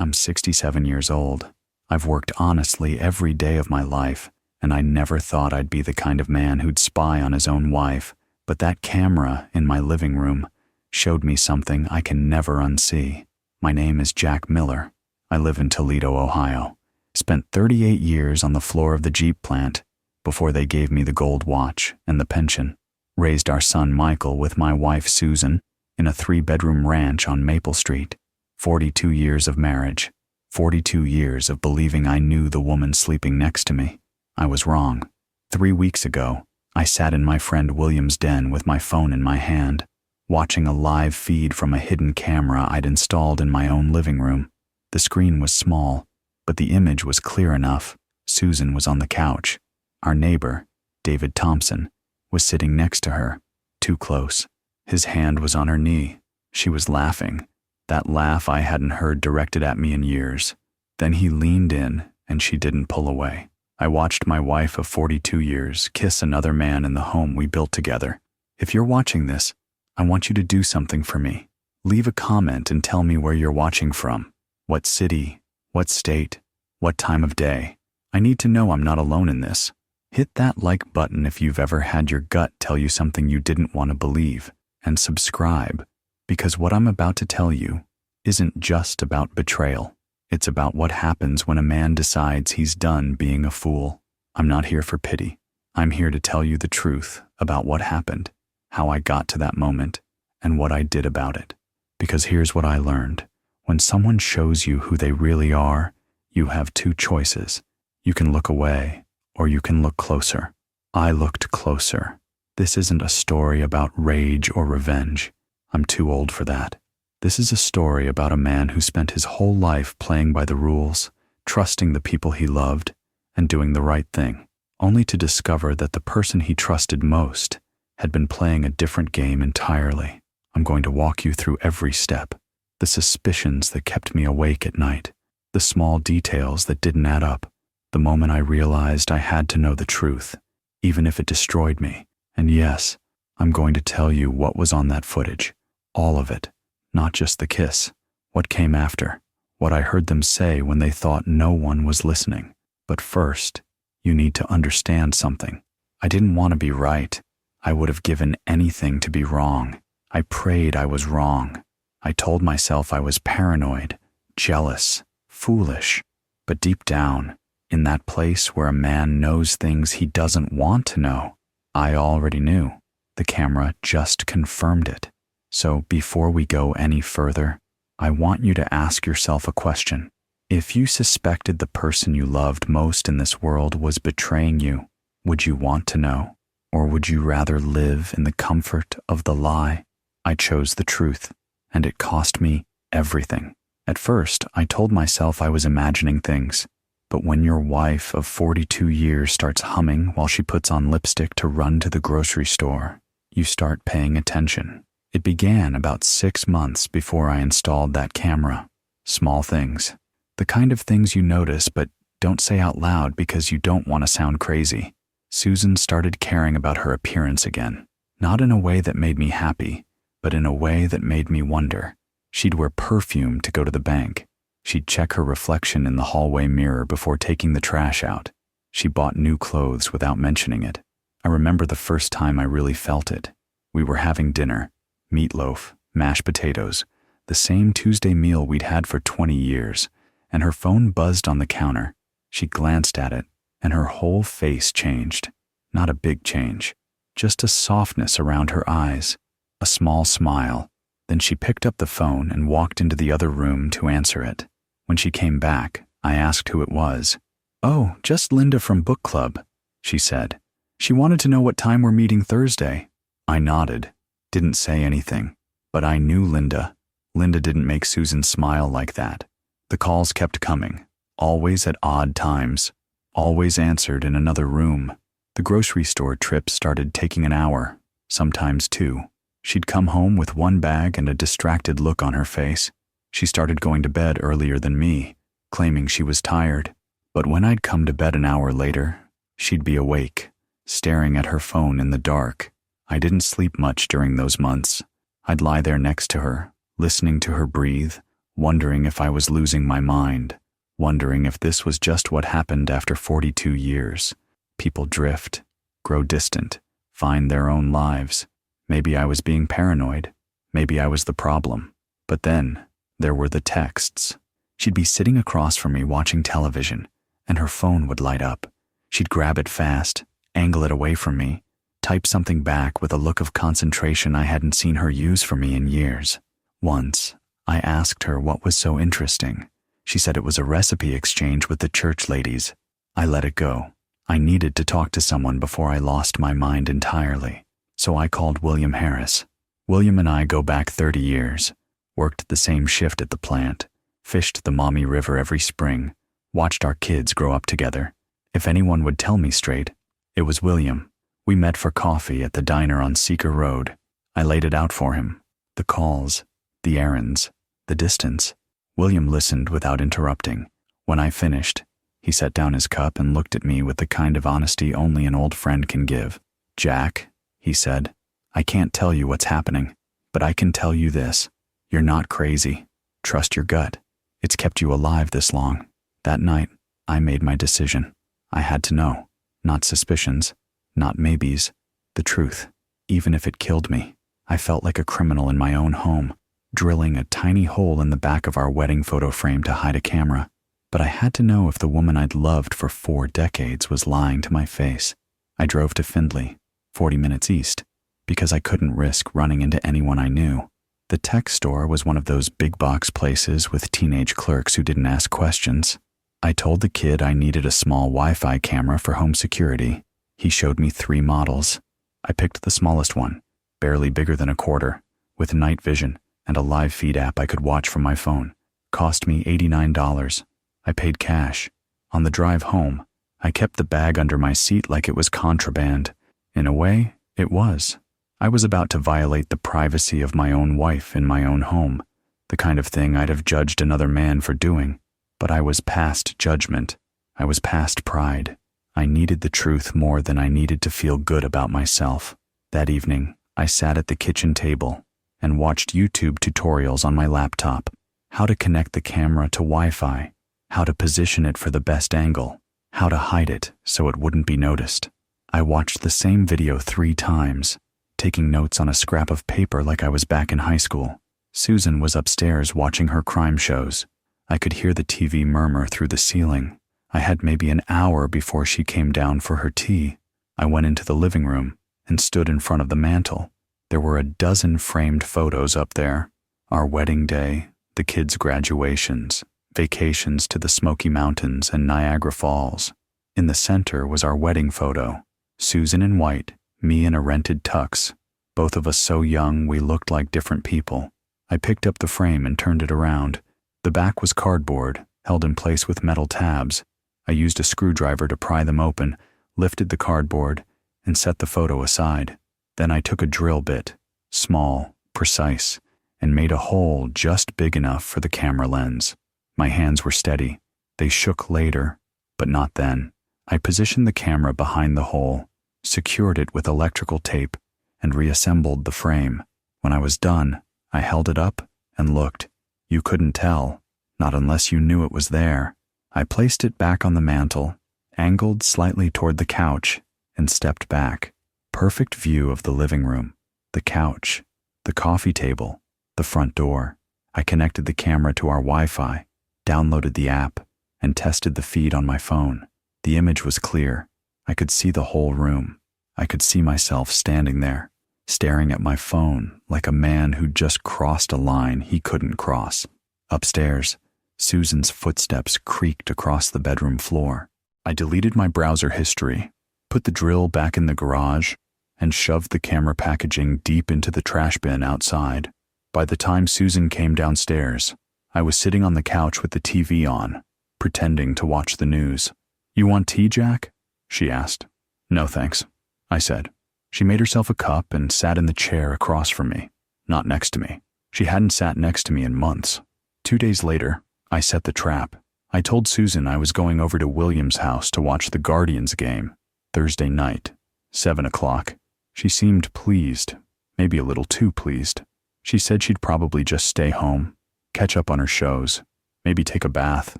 I'm 67 years old. I've worked honestly every day of my life, and I never thought I'd be the kind of man who'd spy on his own wife, but that camera in my living room showed me something I can never unsee. My name is Jack Miller. I live in Toledo, Ohio. Spent 38 years on the floor of the Jeep plant before they gave me the gold watch and the pension. Raised our son Michael with my wife Susan in a 3-bedroom ranch on Maple Street. 42 years of marriage. 42 years of believing I knew the woman sleeping next to me. I was wrong. 3 weeks ago, I sat in my friend William's den with my phone in my hand, watching a live feed from a hidden camera I'd installed in my own living room. The screen was small, but the image was clear enough. Susan was on the couch. Our neighbor, David Thompson, was sitting next to her, too close. His hand was on her knee. She was laughing, that laugh I hadn't heard directed at me in years. Then he leaned in, and she didn't pull away. I watched my wife of 42 years kiss another man in the home we built together. If you're watching this, I want you to do something for me. Leave a comment and tell me where you're watching from. What city, what state, what time of day. I need to know I'm not alone in this. Hit that like button if you've ever had your gut tell you something you didn't want to believe, and subscribe, because what I'm about to tell you isn't just about betrayal. It's about what happens when a man decides he's done being a fool. I'm not here for pity. I'm here to tell you the truth about what happened, how I got to that moment, and what I did about it. Because here's what I learned. When someone shows you who they really are, you have two choices. You can look away, or you can look closer. I looked closer. This isn't a story about rage or revenge. I'm too old for that. This is a story about a man who spent his whole life playing by the rules, trusting the people he loved, and doing the right thing, only to discover that the person he trusted most had been playing a different game entirely. I'm going to walk you through every step, the suspicions that kept me awake at night, the small details that didn't add up, the moment I realized I had to know the truth, even if it destroyed me. And yes, I'm going to tell you what was on that footage, all of it. Not just the kiss, what came after, what I heard them say when they thought no one was listening. But first, you need to understand something. I didn't want to be right. I would have given anything to be wrong. I prayed I was wrong. I told myself I was paranoid, jealous, foolish. But deep down, in that place where a man knows things he doesn't want to know, I already knew. The camera just confirmed it. So before we go any further, I want you to ask yourself a question. If you suspected the person you loved most in this world was betraying you, would you want to know? Or would you rather live in the comfort of the lie? I chose the truth, and it cost me everything. At first, I told myself I was imagining things. But when your wife of 42 years starts humming while she puts on lipstick to run to the grocery store, you start paying attention. It began about 6 months before I installed that camera. Small things. The kind of things you notice but don't say out loud because you don't want to sound crazy. Susan started caring about her appearance again. Not in a way that made me happy, but in a way that made me wonder. She'd wear perfume to go to the bank. She'd check her reflection in the hallway mirror before taking the trash out. She bought new clothes without mentioning it. I remember the first time I really felt it. We were having dinner. Meatloaf, mashed potatoes, the same Tuesday meal we'd had for 20 years, and her phone buzzed on the counter. She glanced at it, and her whole face changed. Not a big change, just a softness around her eyes, a small smile. Then she picked up the phone and walked into the other room to answer it. When she came back, I asked who it was. "Oh, just Linda from book club," she said. "She wanted to know what time we're meeting Thursday." I nodded. Didn't say anything, but I knew Linda. Linda didn't make Susan smile like that. The calls kept coming, always at odd times, always answered in another room. The grocery store trip started taking an hour, sometimes 2. She'd come home with one bag and a distracted look on her face. She started going to bed earlier than me, claiming she was tired. But when I'd come to bed an hour later, she'd be awake, staring at her phone in the dark. I didn't sleep much during those months. I'd lie there next to her, listening to her breathe, wondering if I was losing my mind, wondering if this was just what happened after 42 years. People drift, grow distant, find their own lives. Maybe I was being paranoid. Maybe I was the problem. But then, there were the texts. She'd be sitting across from me watching television, and her phone would light up. She'd grab it fast, angle it away from me, type something back with a look of concentration I hadn't seen her use for me in years. Once, I asked her what was so interesting. She said it was a recipe exchange with the church ladies. I let it go. I needed to talk to someone before I lost my mind entirely. So I called William Harris. William and I go back 30 years, worked the same shift at the plant, fished the Maumee River every spring, watched our kids grow up together. If anyone would tell me straight, it was William. We met for coffee at the diner on Seeker Road. I laid it out for him. The calls, the errands, the distance. William listened without interrupting. When I finished, he set down his cup and looked at me with the kind of honesty only an old friend can give. "Jack," he said, "I can't tell you what's happening, but I can tell you this. You're not crazy. Trust your gut. It's kept you alive this long." That night, I made my decision. I had to know. Not suspicions, not maybes. The truth. Even if it killed me. I felt like a criminal in my own home, drilling a tiny hole in the back of our wedding photo frame to hide a camera. But I had to know if the woman I'd loved for 4 decades was lying to my face. I drove to Findlay, 40 minutes east, because I couldn't risk running into anyone I knew. The tech store was one of those big box places with teenage clerks who didn't ask questions. I told the kid I needed a small Wi-Fi camera for home security. He showed me 3 models. I picked the smallest one, barely bigger than a quarter, with night vision and a live feed app I could watch from my phone. Cost me $89. I paid cash. On the drive home, I kept the bag under my seat like it was contraband. In a way, it was. I was about to violate the privacy of my own wife in my own home, the kind of thing I'd have judged another man for doing. But I was past judgment. I was past pride. I needed the truth more than I needed to feel good about myself. That evening, I sat at the kitchen table and watched YouTube tutorials on my laptop. How to connect the camera to Wi-Fi, how to position it for the best angle, how to hide it so it wouldn't be noticed. I watched the same video 3 times, taking notes on a scrap of paper like I was back in high school. Susan was upstairs watching her crime shows. I could hear the TV murmur through the ceiling. I had maybe an hour before she came down for her tea. I went into the living room and stood in front of the mantel. There were a dozen framed photos up there. Our wedding day, the kids' graduations, vacations to the Smoky Mountains and Niagara Falls. In the center was our wedding photo. Susan in white, me in a rented tux. Both of us so young we looked like different people. I picked up the frame and turned it around. The back was cardboard, held in place with metal tabs. I used a screwdriver to pry them open, lifted the cardboard, and set the photo aside. Then I took a drill bit, small, precise, and made a hole just big enough for the camera lens. My hands were steady. They shook later, but not then. I positioned the camera behind the hole, secured it with electrical tape, and reassembled the frame. When I was done, I held it up and looked. You couldn't tell, not unless you knew it was there. I placed it back on the mantel, angled slightly toward the couch, and stepped back. Perfect view of the living room, the couch, the coffee table, the front door. I connected the camera to our Wi-Fi, downloaded the app, and tested the feed on my phone. The image was clear. I could see the whole room. I could see myself standing there, staring at my phone like a man who'd just crossed a line he couldn't cross. Upstairs, Susan's footsteps creaked across the bedroom floor. I deleted my browser history, put the drill back in the garage, and shoved the camera packaging deep into the trash bin outside. By the time Susan came downstairs, I was sitting on the couch with the TV on, pretending to watch the news. "You want tea, Jack?" she asked. "No, thanks," I said. She made herself a cup and sat in the chair across from me, not next to me. She hadn't sat next to me in months. 2 days later, I set the trap. I told Susan I was going over to William's house to watch the Guardians game, Thursday night, 7 o'clock. She seemed pleased, maybe a little too pleased. She said she'd probably just stay home, catch up on her shows, maybe take a bath.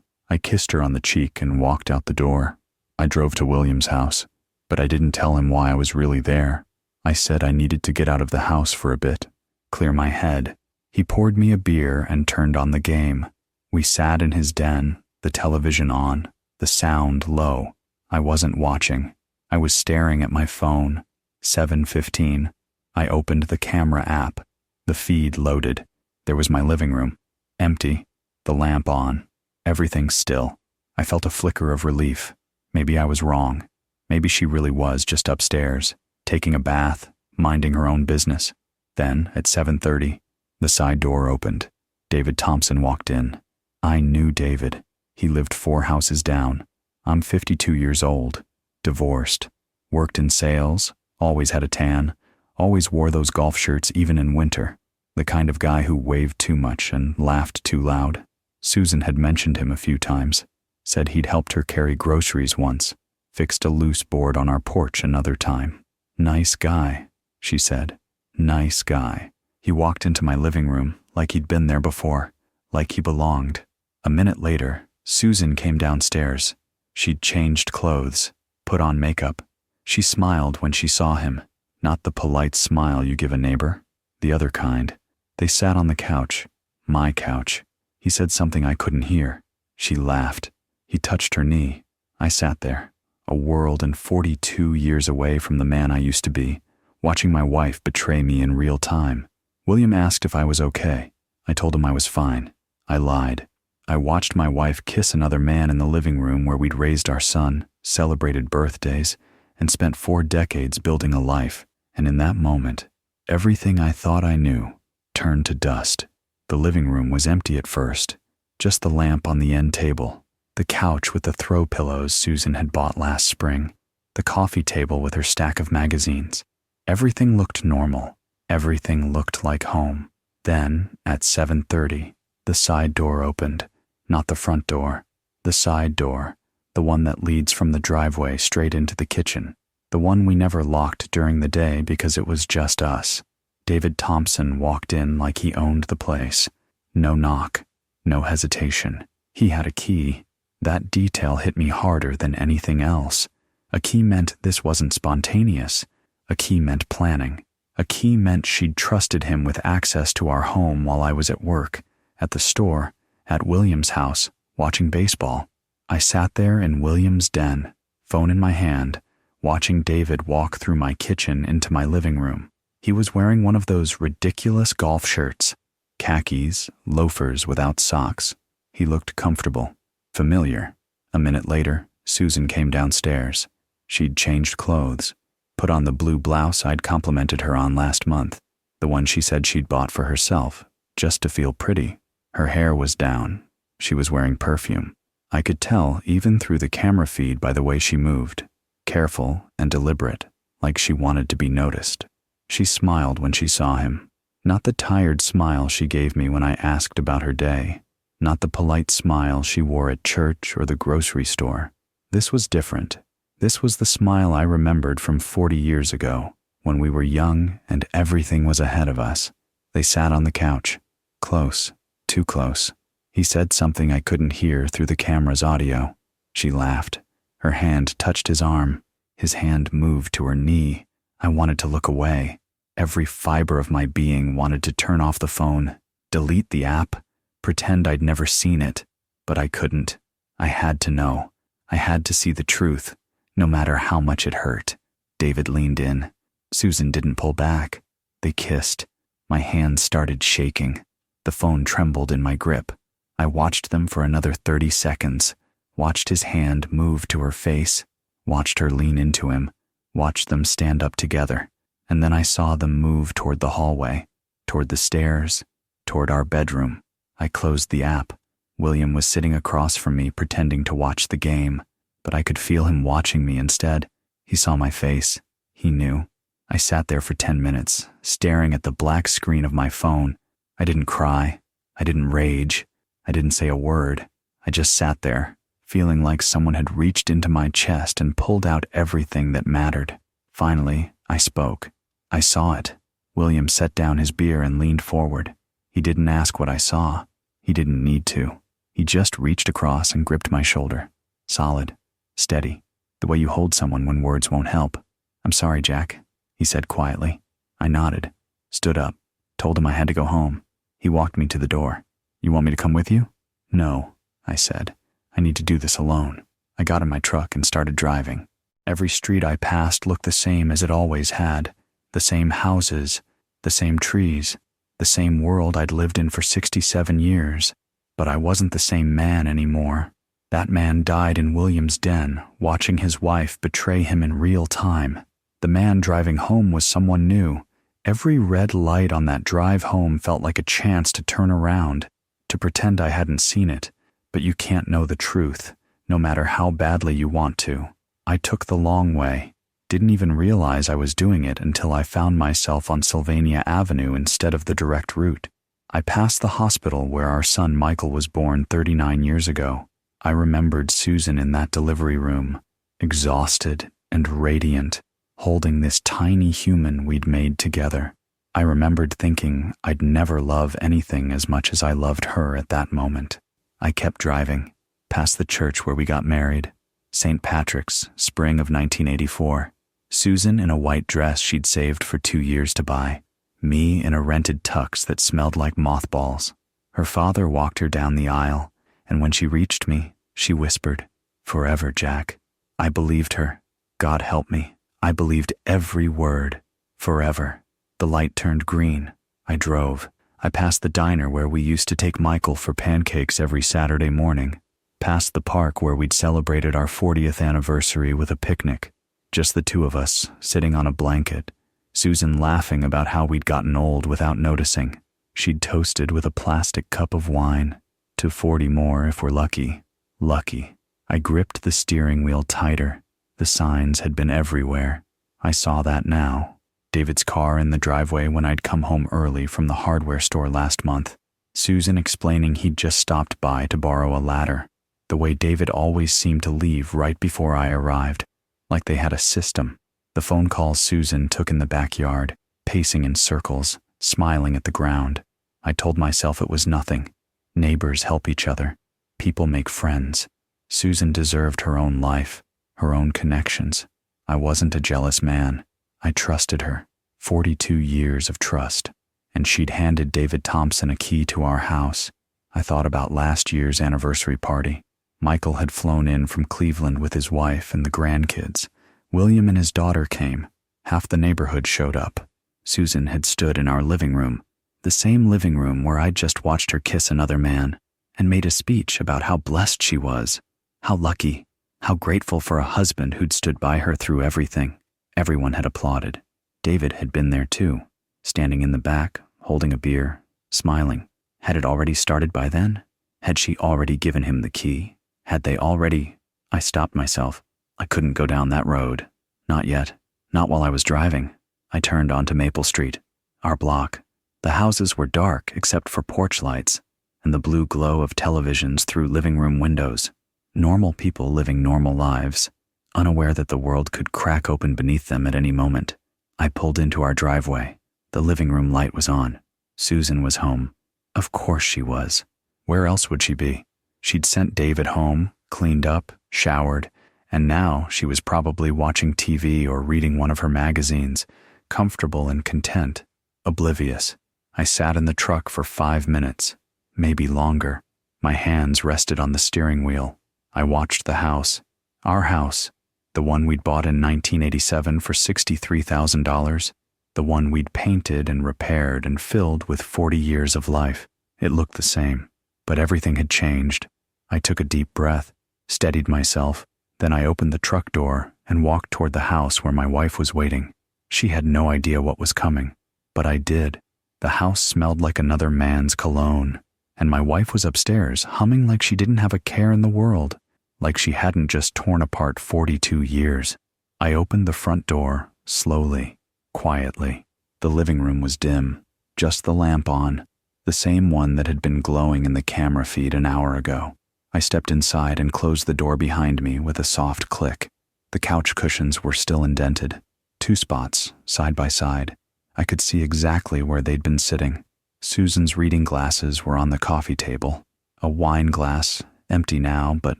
I kissed her on the cheek and walked out the door. I drove to William's house, but I didn't tell him why I was really there. I said I needed to get out of the house for a bit, clear my head. He poured me a beer and turned on the game. We sat in his den, the television on, the sound low. I wasn't watching. I was staring at my phone. 7:15. I opened the camera app. The feed loaded. There was my living room. Empty. The lamp on. Everything still. I felt a flicker of relief. Maybe I was wrong. Maybe she really was just upstairs, taking a bath, minding her own business. Then, at 7:30, the side door opened. David Thompson walked in. I knew David. He lived 4 houses down. I'm 52 years old, divorced, worked in sales, always had a tan, always wore those golf shirts even in winter, the kind of guy who waved too much and laughed too loud. Susan had mentioned him a few times, said he'd helped her carry groceries once, fixed a loose board on our porch another time. Nice guy, she said. Nice guy. He walked into my living room like he'd been there before, like he belonged. A minute later, Susan came downstairs. She'd changed clothes, put on makeup. She smiled when she saw him, not the polite smile you give a neighbor, the other kind. They sat on the couch, my couch. He said something I couldn't hear. She laughed. He touched her knee. I sat there, a world and 42 years away from the man I used to be, watching my wife betray me in real time. William asked if I was okay. I told him I was fine. I lied. I watched my wife kiss another man in the living room where we'd raised our son, celebrated birthdays, and spent 4 decades building a life. And in that moment, everything I thought I knew turned to dust. The living room was empty at first, just the lamp on the end table, the couch with the throw pillows Susan had bought last spring, the coffee table with her stack of magazines. Everything looked normal. Everything looked like home. Then, at 7:30, the side door opened. Not the front door, the side door, the one that leads from the driveway straight into the kitchen, the one we never locked during the day because it was just us. David Thompson walked in like he owned the place. No knock, no hesitation. He had a key. That detail hit me harder than anything else. A key meant this wasn't spontaneous. A key meant planning. A key meant she'd trusted him with access to our home while I was at work, at the store, at William's house, watching baseball. I sat there in William's den, phone in my hand, watching David walk through my kitchen into my living room. He was wearing one of those ridiculous golf shirts, khakis, loafers without socks. He looked comfortable, familiar. A minute later, Susan came downstairs. She'd changed clothes, put on the blue blouse I'd complimented her on last month, the one she said she'd bought for herself, just to feel pretty. Her hair was down. She was wearing perfume. I could tell even through the camera feed by the way she moved, careful and deliberate, like she wanted to be noticed. She smiled when she saw him. Not the tired smile she gave me when I asked about her day. Not the polite smile she wore at church or the grocery store. This was different. This was the smile I remembered from 40 years ago, when we were young and everything was ahead of us. They sat on the couch, close, too close. He said something I couldn't hear through the camera's audio. She laughed. Her hand touched his arm. His hand moved to her knee. I wanted to look away. Every fiber of my being wanted to turn off the phone, delete the app, pretend I'd never seen it. But I couldn't. I had to know. I had to see the truth, no matter how much it hurt. David leaned in. Susan didn't pull back. They kissed. My hands started shaking. The phone trembled in my grip. I watched them for another 30 seconds, watched his hand move to her face, watched her lean into him, watched them stand up together, and then I saw them move toward the hallway, toward the stairs, toward our bedroom. I closed the app. William was sitting across from me pretending to watch the game, but I could feel him watching me instead. He saw my face. He knew. I sat there for 10 minutes, staring at the black screen of my phone. I didn't cry. I didn't rage. I didn't say a word. I just sat there, feeling like someone had reached into my chest and pulled out everything that mattered. Finally, I spoke. I saw it. William set down his beer and leaned forward. He didn't ask what I saw. He didn't need to. He just reached across and gripped my shoulder. Solid, steady, the way you hold someone when words won't help. "I'm sorry, Jack," he said quietly. I nodded, stood up, told him I had to go home. He walked me to the door. "You want me to come with you?" "No," I said. "I need to do this alone." I got in my truck and started driving. Every street I passed looked the same as it always had. The same houses, the same trees, the same world I'd lived in for 67 years. But I wasn't the same man anymore. That man died in William's den, watching his wife betray him in real time. The man driving home was someone new. Every red light on that drive home felt like a chance to turn around, to pretend I hadn't seen it. But you can't know the truth, no matter how badly you want to. I took the long way. Didn't even realize I was doing it until I found myself on Sylvania Avenue instead of the direct route. I passed the hospital where our son Michael was born 39 years ago. I remembered Susan in that delivery room, exhausted and radiant, holding this tiny human we'd made together. I remembered thinking I'd never love anything as much as I loved her at that moment. I kept driving, past the church where we got married, St. Patrick's, spring of 1984. Susan in a white dress she'd saved for 2 years to buy. Me in a rented tux that smelled like mothballs. Her father walked her down the aisle, and when she reached me, she whispered, "Forever, Jack." I believed her. God help me. I believed every word. Forever. The light turned green. I drove. I passed the diner where we used to take Michael for pancakes every Saturday morning. Past the park where we'd celebrated our 40th anniversary with a picnic. Just the two of us, sitting on a blanket. Susan laughing about how we'd gotten old without noticing. She'd toasted with a plastic cup of wine. To 40 more if we're lucky. Lucky. I gripped the steering wheel tighter. The signs had been everywhere. I saw that now. David's car in the driveway when I'd come home early from the hardware store last month. Susan explaining he'd just stopped by to borrow a ladder. The way David always seemed to leave right before I arrived. Like they had a system. The phone calls Susan took in the backyard, pacing in circles, smiling at the ground. I told myself it was nothing. Neighbors help each other. People make friends. Susan deserved her own life, her own connections. I wasn't a jealous man. I trusted her. 42 years of trust. And she'd handed David Thompson a key to our house. I thought about last year's anniversary party. Michael had flown in from Cleveland with his wife and the grandkids. William and his daughter came. Half the neighborhood showed up. Susan had stood in our living room, the same living room where I'd just watched her kiss another man, and made a speech about how blessed she was, how lucky, how grateful for a husband who'd stood by her through everything. Everyone had applauded. David had been there too, standing in the back, holding a beer, smiling. Had it already started by then? Had she already given him the key? Had they already? I stopped myself. I couldn't go down that road. Not yet. Not while I was driving. I turned onto Maple Street, our block. The houses were dark except for porch lights and the blue glow of televisions through living room windows. Normal people living normal lives, unaware that the world could crack open beneath them at any moment. I pulled into our driveway. The living room light was on. Susan was home. Of course she was. Where else would she be? She'd sent David home, cleaned up, showered, and now she was probably watching TV or reading one of her magazines, comfortable and content, oblivious. I sat in the truck for 5 minutes, maybe longer. My hands rested on the steering wheel. I watched the house, our house, the one we'd bought in 1987 for $63,000, the one we'd painted and repaired and filled with 40 years of life. It looked the same, but everything had changed. I took a deep breath, steadied myself, then I opened the truck door and walked toward the house where my wife was waiting. She had no idea what was coming, but I did. The house smelled like another man's cologne, and my wife was upstairs humming like she didn't have a care in the world, like she hadn't just torn apart 42 years. I opened the front door, slowly, quietly. The living room was dim, just the lamp on, the same one that had been glowing in the camera feed an hour ago. I stepped inside and closed the door behind me with a soft click. The couch cushions were still indented, 2 spots, side by side. I could see exactly where they'd been sitting. Susan's reading glasses were on the coffee table, a wine glass, empty now but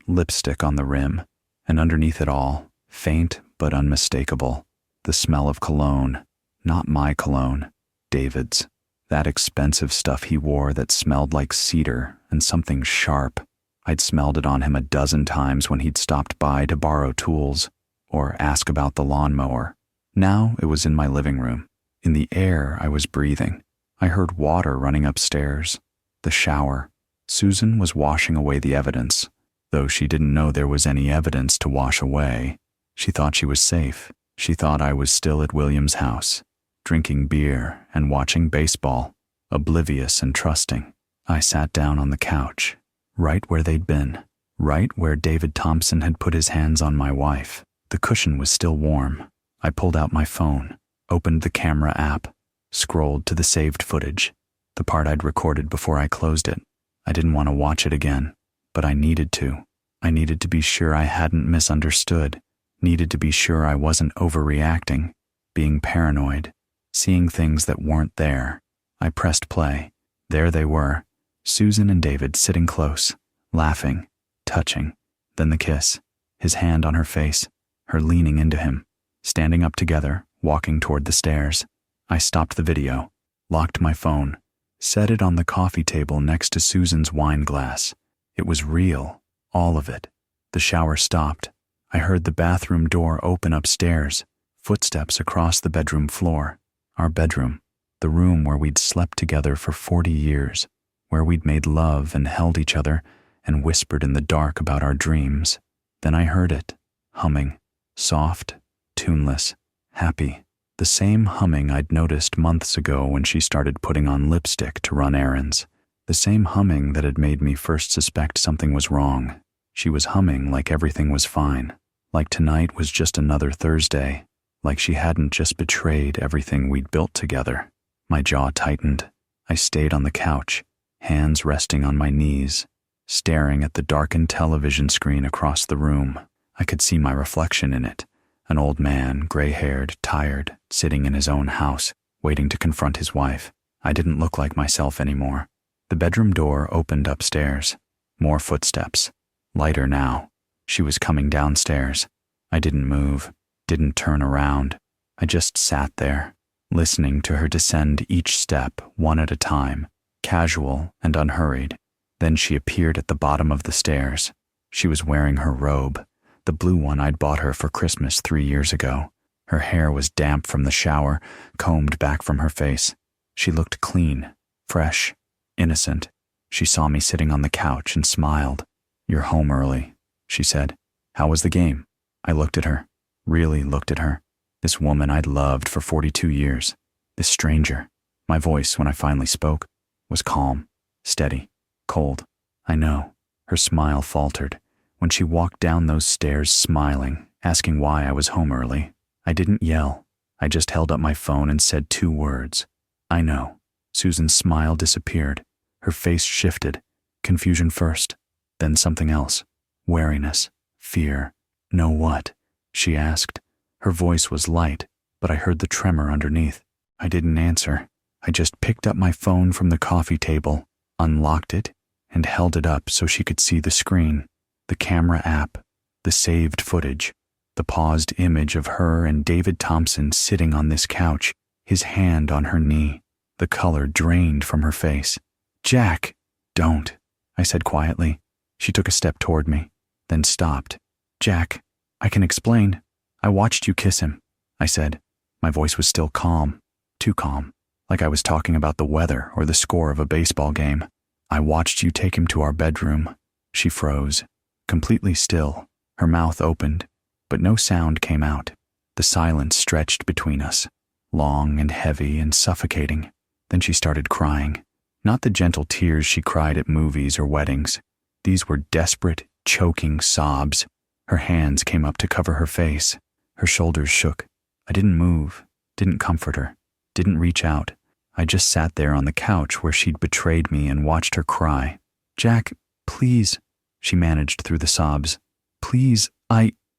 lipstick on the rim, and underneath it all, faint but unmistakable, the smell of cologne, not my cologne, David's, that expensive stuff he wore that smelled like cedar and something sharp. I'd smelled it on him a dozen times when he'd stopped by to borrow tools or ask about the lawnmower. Now it was in my living room, in the air I was breathing. I heard water running upstairs, the shower. Susan was washing away the evidence, though she didn't know there was any evidence to wash away. She thought she was safe. She thought I was still at William's house, drinking beer and watching baseball, oblivious and trusting. I sat down on the couch, right where they'd been, right where David Thompson had put his hands on my wife. The cushion was still warm. I pulled out my phone, opened the camera app, scrolled to the saved footage, the part I'd recorded before I closed it. I didn't want to watch it again, but I needed to. I needed to be sure I hadn't misunderstood, needed to be sure I wasn't overreacting, being paranoid, seeing things that weren't there. I pressed play. There they were, Susan and David sitting close, laughing, touching, then the kiss, his hand on her face, her leaning into him, standing up together, walking toward the stairs. I stopped the video, locked my phone, set it on the coffee table next to Susan's wine glass. It was real, all of it. The shower stopped. I heard the bathroom door open upstairs, footsteps across the bedroom floor. Our bedroom, the room where we'd slept together for 40 years, where we'd made love and held each other and whispered in the dark about our dreams. Then I heard it, humming, soft, tuneless, happy. The same humming I'd noticed months ago when she started putting on lipstick to run errands. The same humming that had made me first suspect something was wrong. She was humming like everything was fine, like tonight was just another Thursday, like she hadn't just betrayed everything we'd built together. My jaw tightened. I stayed on the couch, hands resting on my knees, staring at the darkened television screen across the room. I could see my reflection in it. An old man, gray-haired, tired, sitting in his own house, waiting to confront his wife. I didn't look like myself anymore. The bedroom door opened upstairs. More footsteps. Lighter now. She was coming downstairs. I didn't move, didn't turn around. I just sat there, listening to her descend each step, one at a time, casual and unhurried. Then she appeared at the bottom of the stairs. She was wearing her robe, the blue one I'd bought her for Christmas 3 years ago. Her hair was damp from the shower, combed back from her face. She looked clean, fresh, innocent. She saw me sitting on the couch and smiled. "You're home early," she said. "How was the game?" I looked at her, really looked at her. This woman I'd loved for 42 years. This stranger. My voice, when I finally spoke, was calm, steady, cold. "I know." Her smile faltered. When she walked down those stairs smiling, asking why I was home early, I didn't yell. I just held up my phone and said 2 words. "I know." Susan's smile disappeared. Her face shifted. Confusion first, then something else. Wariness, fear. "Know what?" she asked. Her voice was light, but I heard the tremor underneath. I didn't answer. I just picked up my phone from the coffee table, unlocked it, and held it up so she could see the screen. The camera app, the saved footage, the paused image of her and David Thompson sitting on this couch, his hand on her knee, the color drained from her face. "Jack, don't," I said quietly. She took a step toward me, then stopped. "Jack, I can explain. I watched you kiss him," I said. My voice was still calm, too calm, like I was talking about the weather or the score of a baseball game. "I watched you take him to our bedroom." She froze. Completely still, her mouth opened, but no sound came out. The silence stretched between us, long and heavy and suffocating. Then she started crying. Not the gentle tears she cried at movies or weddings. These were desperate, choking sobs. Her hands came up to cover her face. Her shoulders shook. I didn't move, didn't comfort her, didn't reach out. I just sat there on the couch where she'd betrayed me and watched her cry. "Jack, please," she managed through the sobs. "Please,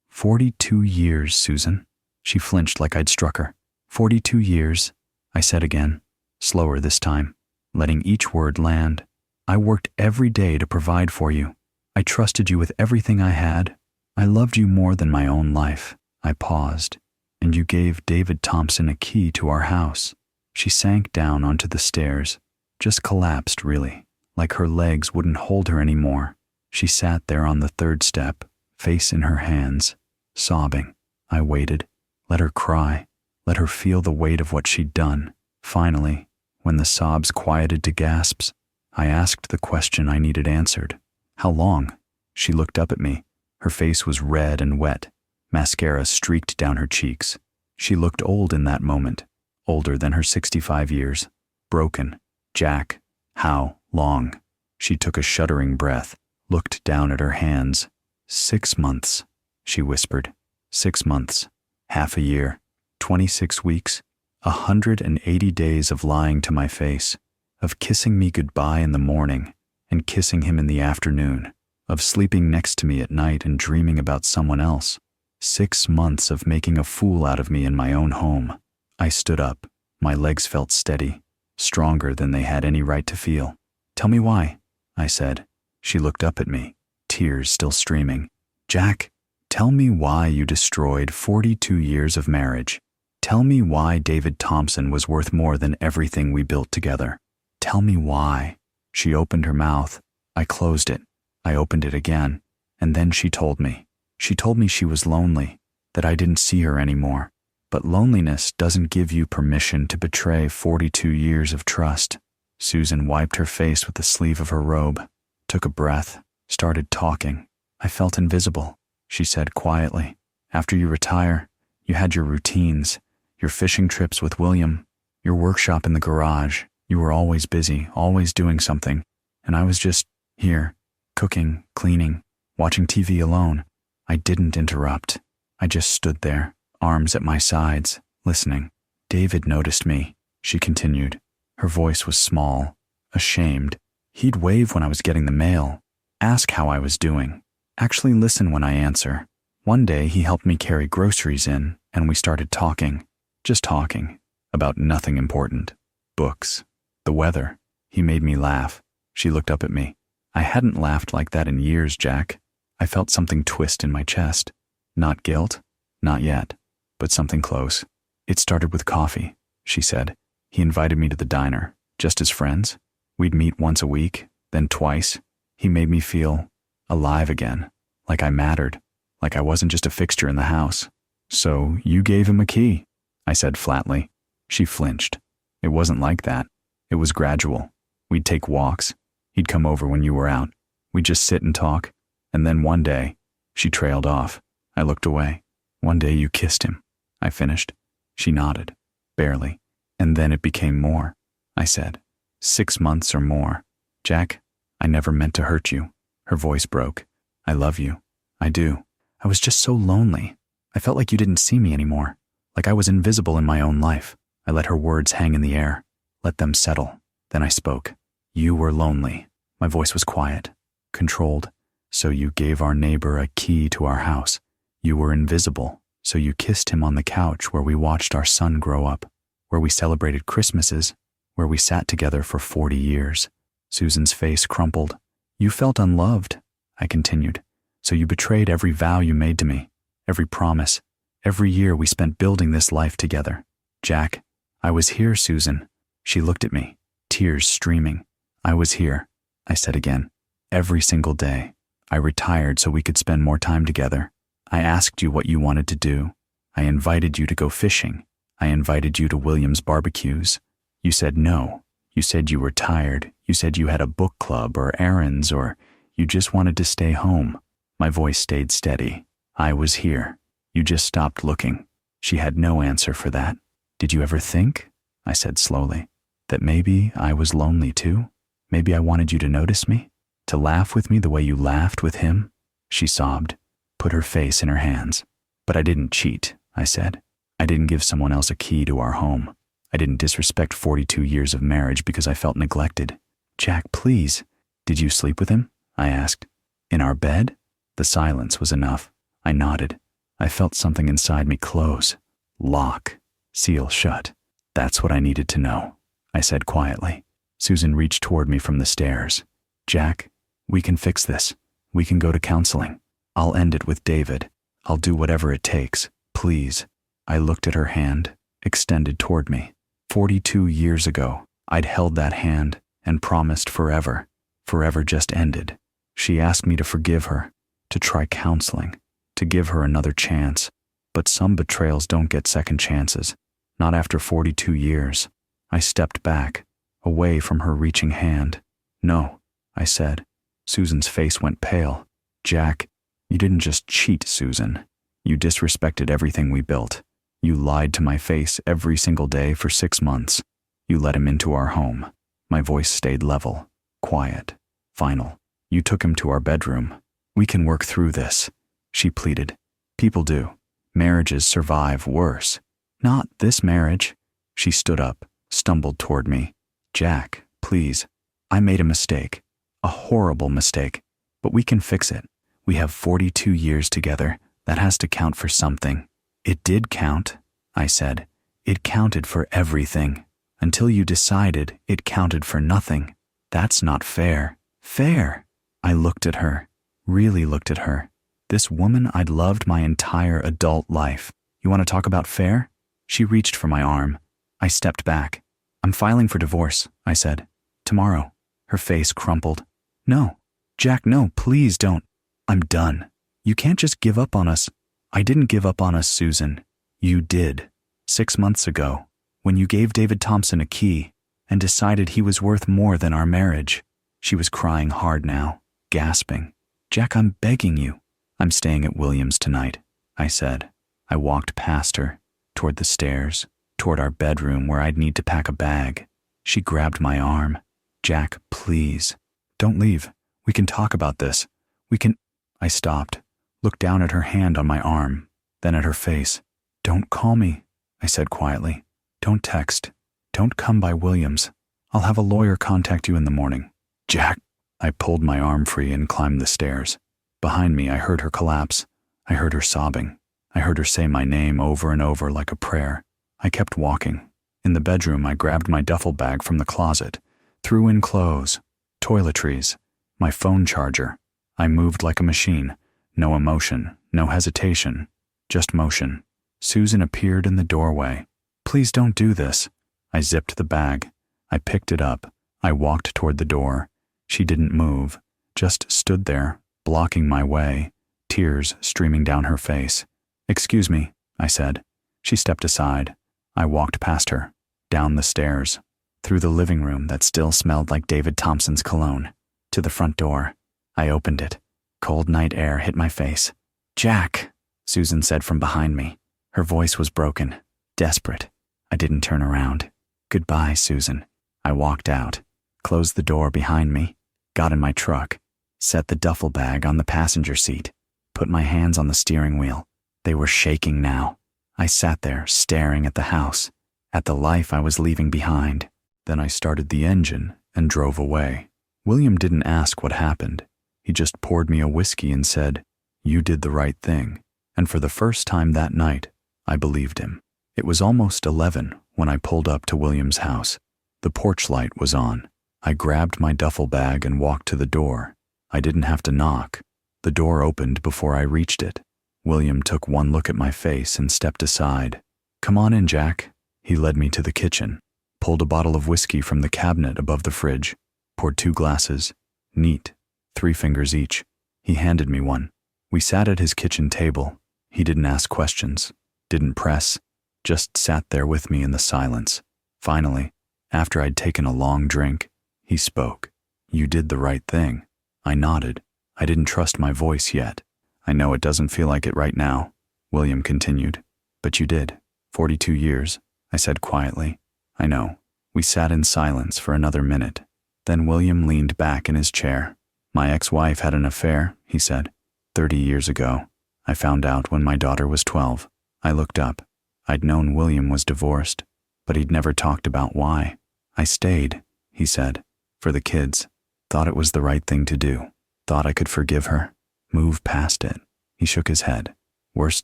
42 years, Susan." She flinched like I'd struck her. 42 years, I said again, slower this time. letting each word land. I worked every day to provide for you. I trusted you with everything I had. I loved you more than my own life. I paused, and you gave David Thompson a key to our house. She sank down onto the stairs, just collapsed really, like her legs wouldn't hold her anymore. She sat there on the third step, face in her hands, sobbing. I waited, let her cry, let her feel the weight of what she'd done. Finally, when the sobs quieted to gasps, I asked the question I needed answered. How long? She looked up at me. Her face was red and wet. Mascara streaked down her cheeks. She looked old in that moment, older than her 65 years. Broken. Jack, how long? She took a shuddering breath, looked down at her hands. 6 months, she whispered. 6 months. Half a year. 26 weeks. 180 days of lying to my face, of kissing me goodbye in the morning and kissing him in the afternoon, of sleeping next to me at night and dreaming about someone else. 6 months of making a fool out of me in my own home. I stood up. My legs felt steady, stronger than they had any right to feel. Tell me why, I said. She looked up at me, tears still streaming. Jack, tell me why you destroyed 42 years of marriage. Tell me why David Thompson was worth more than everything we built together. Tell me why. She opened her mouth. I closed it. I opened it again. And then she told me. She told me she was lonely, that I didn't see her anymore. But loneliness doesn't give you permission to betray 42 years of trust. Susan wiped her face with the sleeve of her robe, took a breath, started talking. I felt invisible, she said quietly. After you retire, you had your routines, your fishing trips with William, your workshop in the garage. You were always busy, always doing something. And I was just here, cooking, cleaning, watching TV alone. I didn't interrupt. I just stood there, arms at my sides, listening. David noticed me, she continued. Her voice was small, ashamed. He'd wave when I was getting the mail, ask how I was doing, actually listen when I answer. One day he helped me carry groceries in, and we started talking, just talking, about nothing important. Books, the weather. He made me laugh. She looked up at me. I hadn't laughed like that in years, Jack. I felt something twist in my chest. Not guilt, not yet, but something close. It started with coffee, she said. He invited me to the diner, just as friends. We'd meet once a week, then twice. He made me feel alive again, like I mattered, like I wasn't just a fixture in the house. So you gave him a key, I said flatly. She flinched. It wasn't like that. It was gradual. We'd take walks. He'd come over when you were out. We'd just sit and talk. And then one day, she trailed off. I looked away. One day you kissed him, I finished. She nodded, barely. And then it became more, I said. 6 months or more. Jack, I never meant to hurt you. Her voice broke. I love you. I do. I was just so lonely. I felt like you didn't see me anymore, like I was invisible in my own life. I let her words hang in the air, let them settle. Then I spoke. You were lonely. My voice was quiet, controlled. So you gave our neighbor a key to our house. You were invisible, so you kissed him on the couch where we watched our son grow up, where we celebrated Christmases, where we sat together for 40 years. Susan's face crumpled. You felt unloved, I continued. So you betrayed every vow you made to me, every promise, every year we spent building this life together. Jack, I was here, Susan. She looked at me, tears streaming. I was here, I said again, every single day. I retired so we could spend more time together. I asked you what you wanted to do. I invited you to go fishing. I invited you to William's barbecues. You said no. You said you were tired. You said you had a book club or errands or you just wanted to stay home. My voice stayed steady. I was here. You just stopped looking. She had no answer for that. Did you ever think, I said slowly, that maybe I was lonely too? Maybe I wanted you to notice me? To laugh with me the way you laughed with him? She sobbed, put her face in her hands. But I didn't cheat, I said. I didn't give someone else a key to our home. I didn't disrespect 42 years of marriage because I felt neglected. Jack, please. Did you sleep with him? I asked. In our bed? The silence was enough. I nodded. I felt something inside me close. Lock. Seal shut. That's what I needed to know, I said quietly. Susan reached toward me from the stairs. Jack, we can fix this. We can go to counseling. I'll end it with David. I'll do whatever it takes. Please. I looked at her hand, extended toward me. 42 years ago, I'd held that hand and promised forever. Forever just ended. She asked me to forgive her, to try counseling, to give her another chance. But some betrayals don't get second chances. Not after 42 years. I stepped back, away from her reaching hand. No, I said. Susan's face went pale. Jack, you didn't just cheat, Susan. You disrespected everything we built. You lied to my face every single day for 6 months. You let him into our home. My voice stayed level, quiet, final. You took him to our bedroom. We can work through this, she pleaded. People do. Marriages survive worse. Not this marriage. She stood up, stumbled toward me. Jack, please. I made a mistake. A horrible mistake. But we can fix it. We have 42 years together. That has to count for something. It did count, I said. It counted for everything. Until you decided it counted for nothing. That's not fair. Fair. I looked at her. Really looked at her. This woman I'd loved my entire adult life. You want to talk about fair? She reached for my arm. I stepped back. I'm filing for divorce, I said. Tomorrow. Her face crumpled. No. Jack, no, please don't. I'm done. You can't just give up on us. I didn't give up on us, Susan. You did. 6 months ago, when you gave David Thompson a key and decided he was worth more than our marriage. She was crying hard now, gasping. Jack, I'm begging you. I'm staying at Williams tonight, I said. I walked past her, toward the stairs, toward our bedroom where I'd need to pack a bag. She grabbed my arm. Jack, please. Don't leave. We can talk about this. We can... I stopped, looked down at her hand on my arm, then at her face. Don't call me, I said quietly. Don't text. Don't come by Williams. I'll have a lawyer contact you in the morning. Jack. I pulled my arm free and climbed the stairs. Behind me, I heard her collapse. I heard her sobbing. I heard her say my name over and over like a prayer. I kept walking. In the bedroom, I grabbed my duffel bag from the closet, threw in clothes, toiletries, my phone charger. I moved like a machine. No emotion, no hesitation, just motion. Susan appeared in the doorway. Please don't do this. I zipped the bag. I picked it up. I walked toward the door. She didn't move, just stood there, blocking my way, tears streaming down her face. Excuse me, I said. She stepped aside. I walked past her, down the stairs, through the living room that still smelled like David Thompson's cologne, to the front door. I opened it. Cold night air hit my face. Jack, Susan said from behind me. Her voice was broken, desperate. I didn't turn around. Goodbye, Susan. I walked out, closed the door behind me, got in my truck, set the duffel bag on the passenger seat, put my hands on the steering wheel. They were shaking now. I sat there staring at the house, at the life I was leaving behind. Then I started the engine and drove away. William didn't ask what happened. He just poured me a whiskey and said, "You did the right thing." And for the first time that night, I believed him. It was almost 11 when I pulled up to William's house. The porch light was on. I grabbed my duffel bag and walked to the door. I didn't have to knock. The door opened before I reached it. William took one look at my face and stepped aside. Come on in, Jack. He led me to the kitchen, pulled a bottle of whiskey from the cabinet above the fridge, poured 2 glasses, neat, 3 fingers each. He handed me one. We sat at his kitchen table. He didn't ask questions, didn't press, just sat there with me in the silence. Finally, after I'd taken a long drink, he spoke. You did the right thing. I nodded. I didn't trust my voice yet. I know it doesn't feel like it right now, William continued. But you did. 42 years, I said quietly. I know. We sat in silence for another minute. Then William leaned back in his chair. My ex-wife had an affair, he said. 30 years ago. I found out when my daughter was 12. I looked up. I'd known William was divorced, but he'd never talked about why. I stayed, he said, for the kids. Thought it was the right thing to do. Thought I could forgive her. Move past it. He shook his head. Worst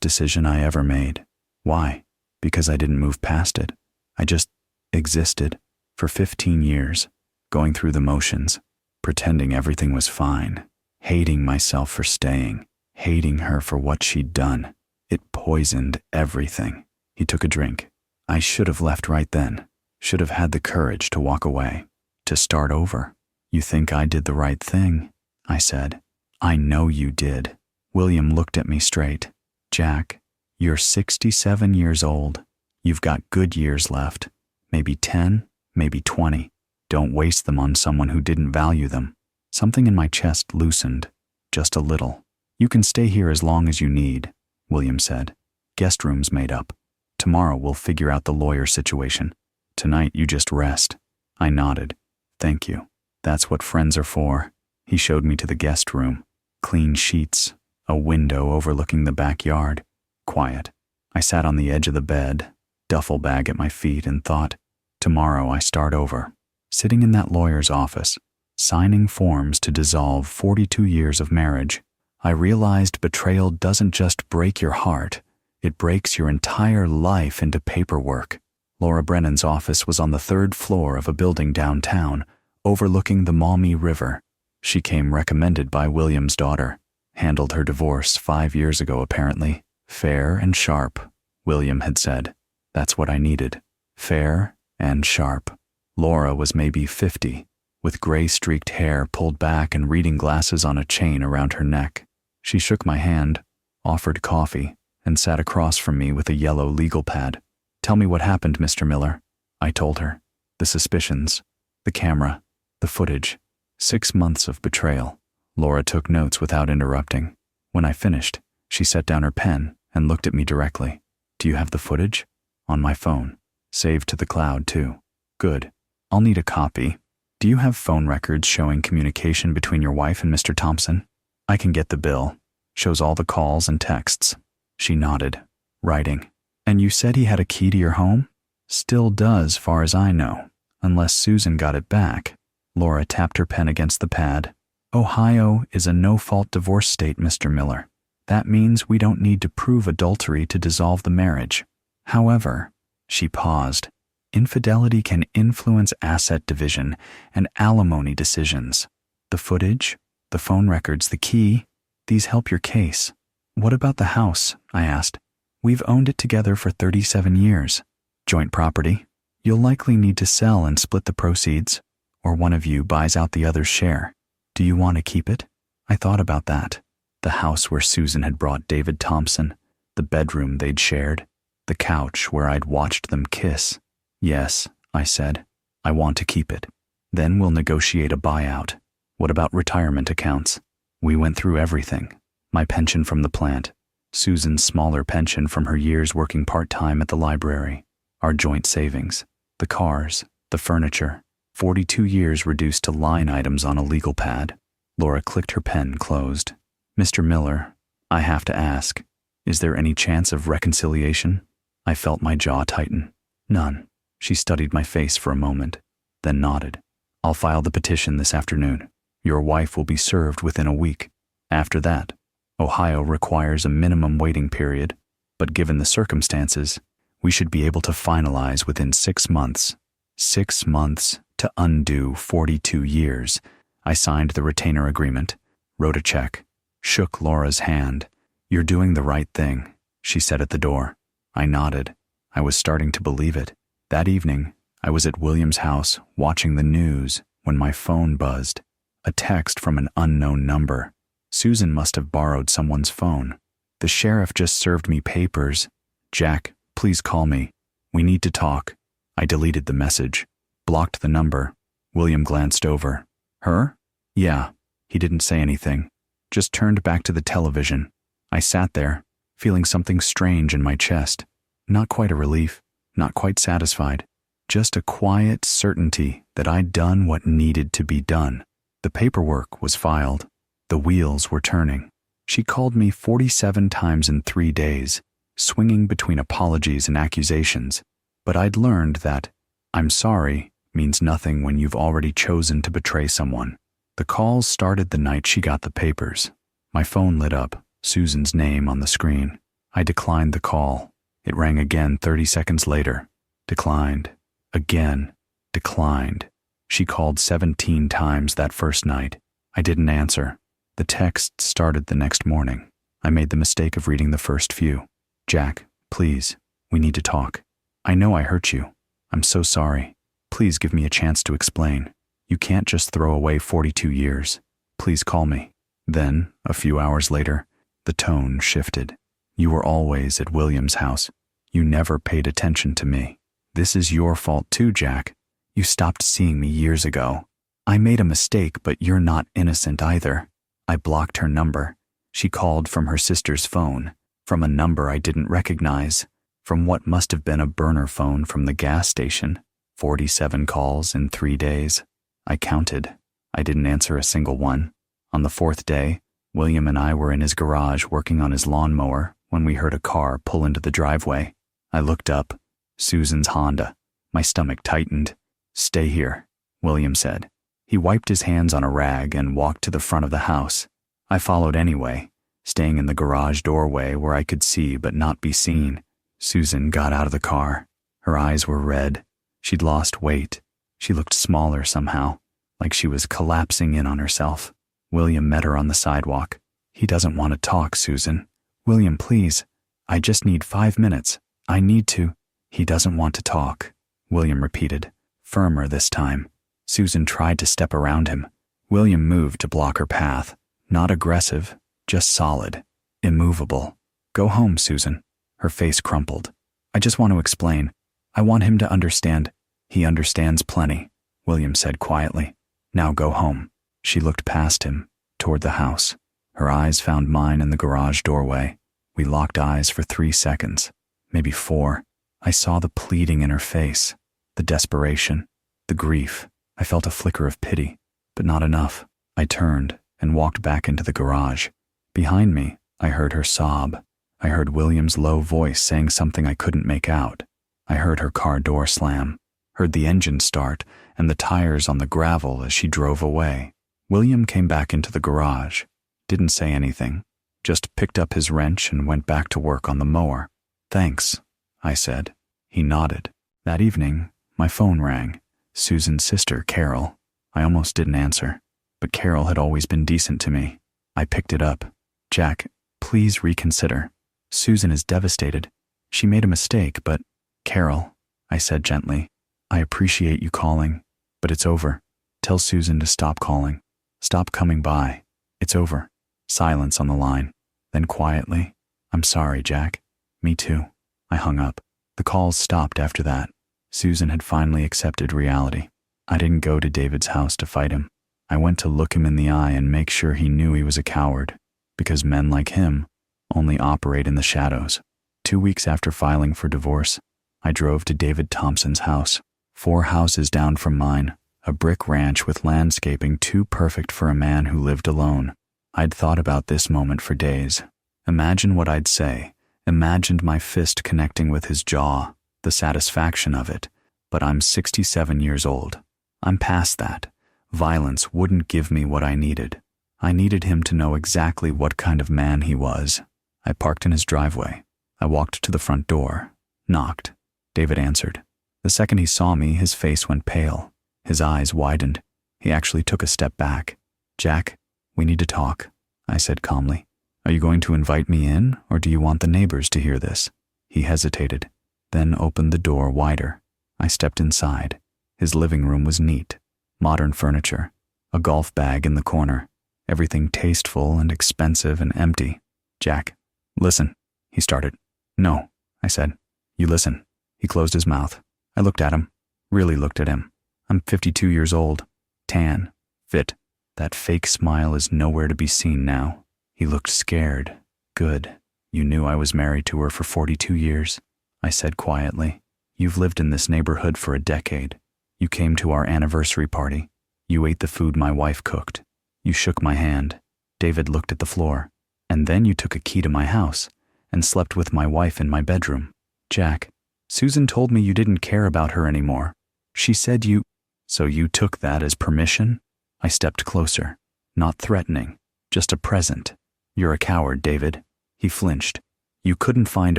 decision I ever made. Why? Because I didn't move past it. I just existed for 15 years. going through the motions, pretending everything was fine, hating myself for staying, hating her for what she'd done. It poisoned everything. He took a drink. I should have left right then, should have had the courage to walk away, to start over. You think I did the right thing? I said. I know you did. William looked at me straight. Jack, you're 67 years old. You've got good years left. Maybe 10, maybe 20. Don't waste them on someone who didn't value them. Something in my chest loosened, just a little. You can stay here as long as you need, William said. Guest room's made up. Tomorrow we'll figure out the lawyer situation. Tonight you just rest. I nodded. Thank you. That's what friends are for. He showed me to the guest room. Clean sheets, a window overlooking the backyard. Quiet. I sat on the edge of the bed, duffel bag at my feet, and thought, tomorrow I start over. Sitting in that lawyer's office, signing forms to dissolve 42 years of marriage, I realized betrayal doesn't just break your heart, it breaks your entire life into paperwork. Laura Brennan's office was on the 3rd floor of a building downtown, overlooking the Maumee River. She came recommended by William's daughter. Handled her divorce 5 years ago, apparently. Fair and sharp, William had said. That's what I needed. Fair and sharp. Laura was maybe 50, with gray-streaked hair pulled back and reading glasses on a chain around her neck. She shook my hand, offered coffee, and sat across from me with a yellow legal pad. Tell me what happened, Mr. Miller. I told her. The suspicions, the camera, the footage, 6 months of betrayal. Laura took notes without interrupting. When I finished, she set down her pen and looked at me directly. Do you have the footage? On my phone. Saved to the cloud, too. Good. I'll need a copy. Do you have phone records showing communication between your wife and Mr. Thompson? I can get the bill. Shows all the calls and texts. She nodded. Writing. And you said he had a key to your home? Still does, far as I know. Unless Susan got it back. Laura tapped her pen against the pad. Ohio is a no-fault divorce state, Mr. Miller. That means we don't need to prove adultery to dissolve the marriage. However, she paused. Infidelity can influence asset division and alimony decisions. The footage, the phone records, the key, these help your case. What about the house? I asked. We've owned it together for 37 years. Joint property. You'll likely need to sell and split the proceeds, or one of you buys out the other's share. Do you want to keep it? I thought about that. The house where Susan had brought David Thompson, the bedroom they'd shared, the couch where I'd watched them kiss. Yes, I said. I want to keep it. Then we'll negotiate a buyout. What about retirement accounts? We went through everything. My pension from the plant, Susan's smaller pension from her years working part-time at the library, our joint savings, the cars, the furniture, 42 years reduced to line items on a legal pad. Laura clicked her pen closed. Mr. Miller, I have to ask, is there any chance of reconciliation? I felt my jaw tighten. None. She studied my face for a moment, then nodded. I'll file the petition this afternoon. Your wife will be served within a week. After that, Ohio requires a minimum waiting period, but given the circumstances, we should be able to finalize within 6 months. 6 months to undo 42 years. I signed the retainer agreement, wrote a check, shook Laura's hand. You're doing the right thing, she said at the door. I nodded. I was starting to believe it. That evening, I was at William's house watching the news when my phone buzzed. A text from an unknown number. Susan must have borrowed someone's phone. The sheriff just served me papers. Jack, please call me. We need to talk. I deleted the message, blocked the number. William glanced over. Her? Yeah. He didn't say anything, just turned back to the television. I sat there, feeling something strange in my chest. Not quite a relief, not quite satisfied. Just a quiet certainty that I'd done what needed to be done. The paperwork was filed. The wheels were turning. She called me 47 times in 3 days, swinging between apologies and accusations. But I'd learned that I'm sorry means nothing when you've already chosen to betray someone. The calls started the night she got the papers. My phone lit up, Susan's name on the screen. I declined the call. It rang again 30 seconds later. Declined. Again. Declined. She called 17 times that first night. I didn't answer. The texts started the next morning. I made the mistake of reading the first few. Jack, please, we need to talk. I know I hurt you. I'm so sorry. Please give me a chance to explain. You can't just throw away 42 years. Please call me. Then, a few hours later, the tone shifted. You were always at William's house. You never paid attention to me. This is your fault too, Jack. You stopped seeing me years ago. I made a mistake, but you're not innocent either. I blocked her number. She called from her sister's phone, from a number I didn't recognize, from what must have been a burner phone from the gas station. 47 calls in 3 days. I counted. I didn't answer a single one. On the 4th day, William and I were in his garage working on his lawnmower when we heard a car pull into the driveway. I looked up. Susan's Honda. My stomach tightened. Stay here, William said. He wiped his hands on a rag and walked to the front of the house. I followed anyway, staying in the garage doorway where I could see but not be seen. Susan got out of the car. Her eyes were red. She'd lost weight. She looked smaller somehow, like she was collapsing in on herself. William met her on the sidewalk. He doesn't want to talk, Susan. William, please. I just need 5 minutes. I need to. He doesn't want to talk, William repeated, firmer this time. Susan tried to step around him. William moved to block her path. Not aggressive, just solid, immovable. Go home, Susan. Her face crumpled. I just want to explain. I want him to understand. He understands plenty, William said quietly. Now go home. She looked past him, toward the house. Her eyes found mine in the garage doorway. We locked eyes for 3 seconds, maybe 4. I saw the pleading in her face, the desperation, the grief. I felt a flicker of pity, but not enough. I turned and walked back into the garage. Behind me, I heard her sob. I heard William's low voice saying something I couldn't make out. I heard her car door slam, heard the engine start and the tires on the gravel as she drove away. William came back into the garage, didn't say anything, just picked up his wrench and went back to work on the mower. Thanks, I said. He nodded. That evening, my phone rang. Susan's sister, Carol. I almost didn't answer, but Carol had always been decent to me. I picked it up. Jack, please reconsider. Susan is devastated. She made a mistake, but... Carol, I said gently, I appreciate you calling, but it's over. Tell Susan to stop calling. Stop coming by. It's over. Silence on the line. Then quietly, I'm sorry, Jack. Me too. I hung up. The calls stopped after that. Susan had finally accepted reality. I didn't go to David's house to fight him. I went to look him in the eye and make sure he knew he was a coward, because men like him only operate in the shadows. 2 weeks after filing for divorce, I drove to David Thompson's house, 4 houses down from mine, a brick ranch with landscaping too perfect for a man who lived alone. I'd thought about this moment for days. Imagine what I'd say. Imagined my fist connecting with his jaw, the satisfaction of it. But I'm 67 years old. I'm past that. Violence wouldn't give me what I needed. I needed him to know exactly what kind of man he was. I parked in his driveway. I walked to the front door, knocked. David answered. The second he saw me, his face went pale. His eyes widened. He actually took a step back. Jack, we need to talk, I said calmly. Are you going to invite me in, or do you want the neighbors to hear this? He hesitated, then opened the door wider. I stepped inside. His living room was neat. Modern furniture. A golf bag in the corner. Everything tasteful and expensive and empty. Jack, listen, he started. No, I said. You listen. He closed his mouth. I looked at him. Really looked at him. I'm 52 years old. Tan. Fit. That fake smile is nowhere to be seen now. He looked scared. Good. You knew I was married to her for 42 years, I said quietly. You've lived in this neighborhood for a decade. You came to our anniversary party. You ate the food my wife cooked. You shook my hand. David looked at the floor. And then you took a key to my house and slept with my wife in my bedroom. Jack, Susan told me you didn't care about her anymore. She said you... So you took that as permission? I stepped closer. Not threatening, just a present. You're a coward, David. He flinched. You couldn't find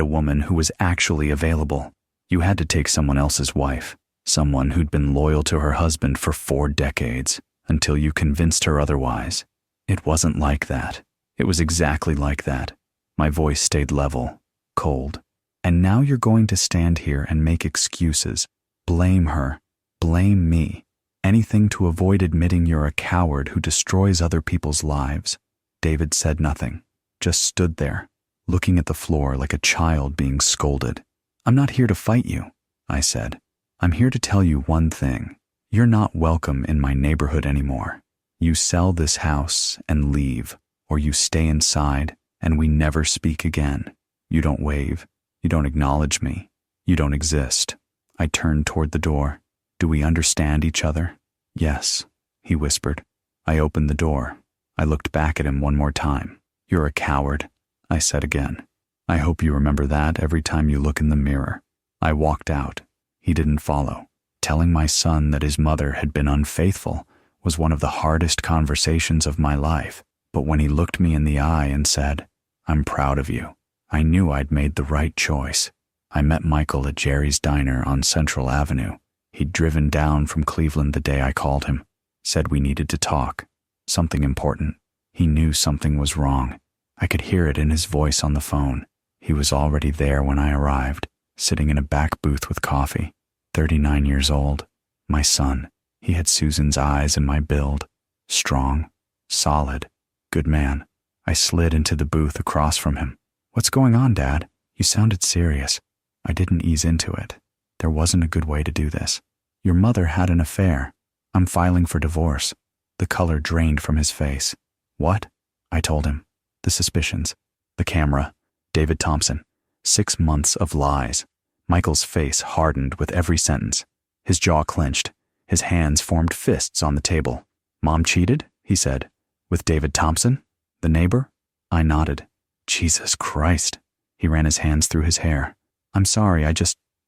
a woman who was actually available. You had to take someone else's wife. Someone who'd been loyal to her husband for 4 decades, until you convinced her otherwise. It wasn't like that. It was exactly like that. My voice stayed level, cold. And now you're going to stand here and make excuses. Blame her. Blame me. Anything to avoid admitting you're a coward who destroys other people's lives. David said nothing, just stood there, looking at the floor like a child being scolded. I'm not here to fight you, I said. I'm here to tell you one thing. You're not welcome in my neighborhood anymore. You sell this house and leave, or you stay inside and we never speak again. You don't wave. You don't acknowledge me. You don't exist. I turned toward the door. Do we understand each other? Yes, he whispered. I opened the door. I looked back at him one more time. You're a coward, I said again. I hope you remember that every time you look in the mirror. I walked out. He didn't follow. Telling my son that his mother had been unfaithful was one of the hardest conversations of my life. But when he looked me in the eye and said, I'm proud of you, I knew I'd made the right choice. I met Michael at Jerry's Diner on Central Avenue. He'd driven down from Cleveland the day I called him, said we needed to talk. Something important. He knew something was wrong. I could hear it in his voice on the phone. He was already there when I arrived, sitting in a back booth with coffee. 39 years old. My son. He had Susan's eyes and my build. Strong. Solid. Good man. I slid into the booth across from him. What's going on, Dad? You sounded serious. I didn't ease into it. There wasn't a good way to do this. Your mother had an affair. I'm filing for divorce. The color drained from his face. What? I told him. The suspicions. The camera. David Thompson. 6 months of lies. Michael's face hardened with every sentence. His jaw clenched. His hands formed fists on the table. Mom cheated, he said. With David Thompson? The neighbor? I nodded. Jesus Christ. He ran his hands through his hair. I'm sorry,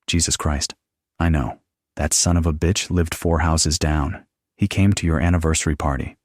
Jesus Christ. I know. That son of a bitch lived 4 houses down. He came to your anniversary party.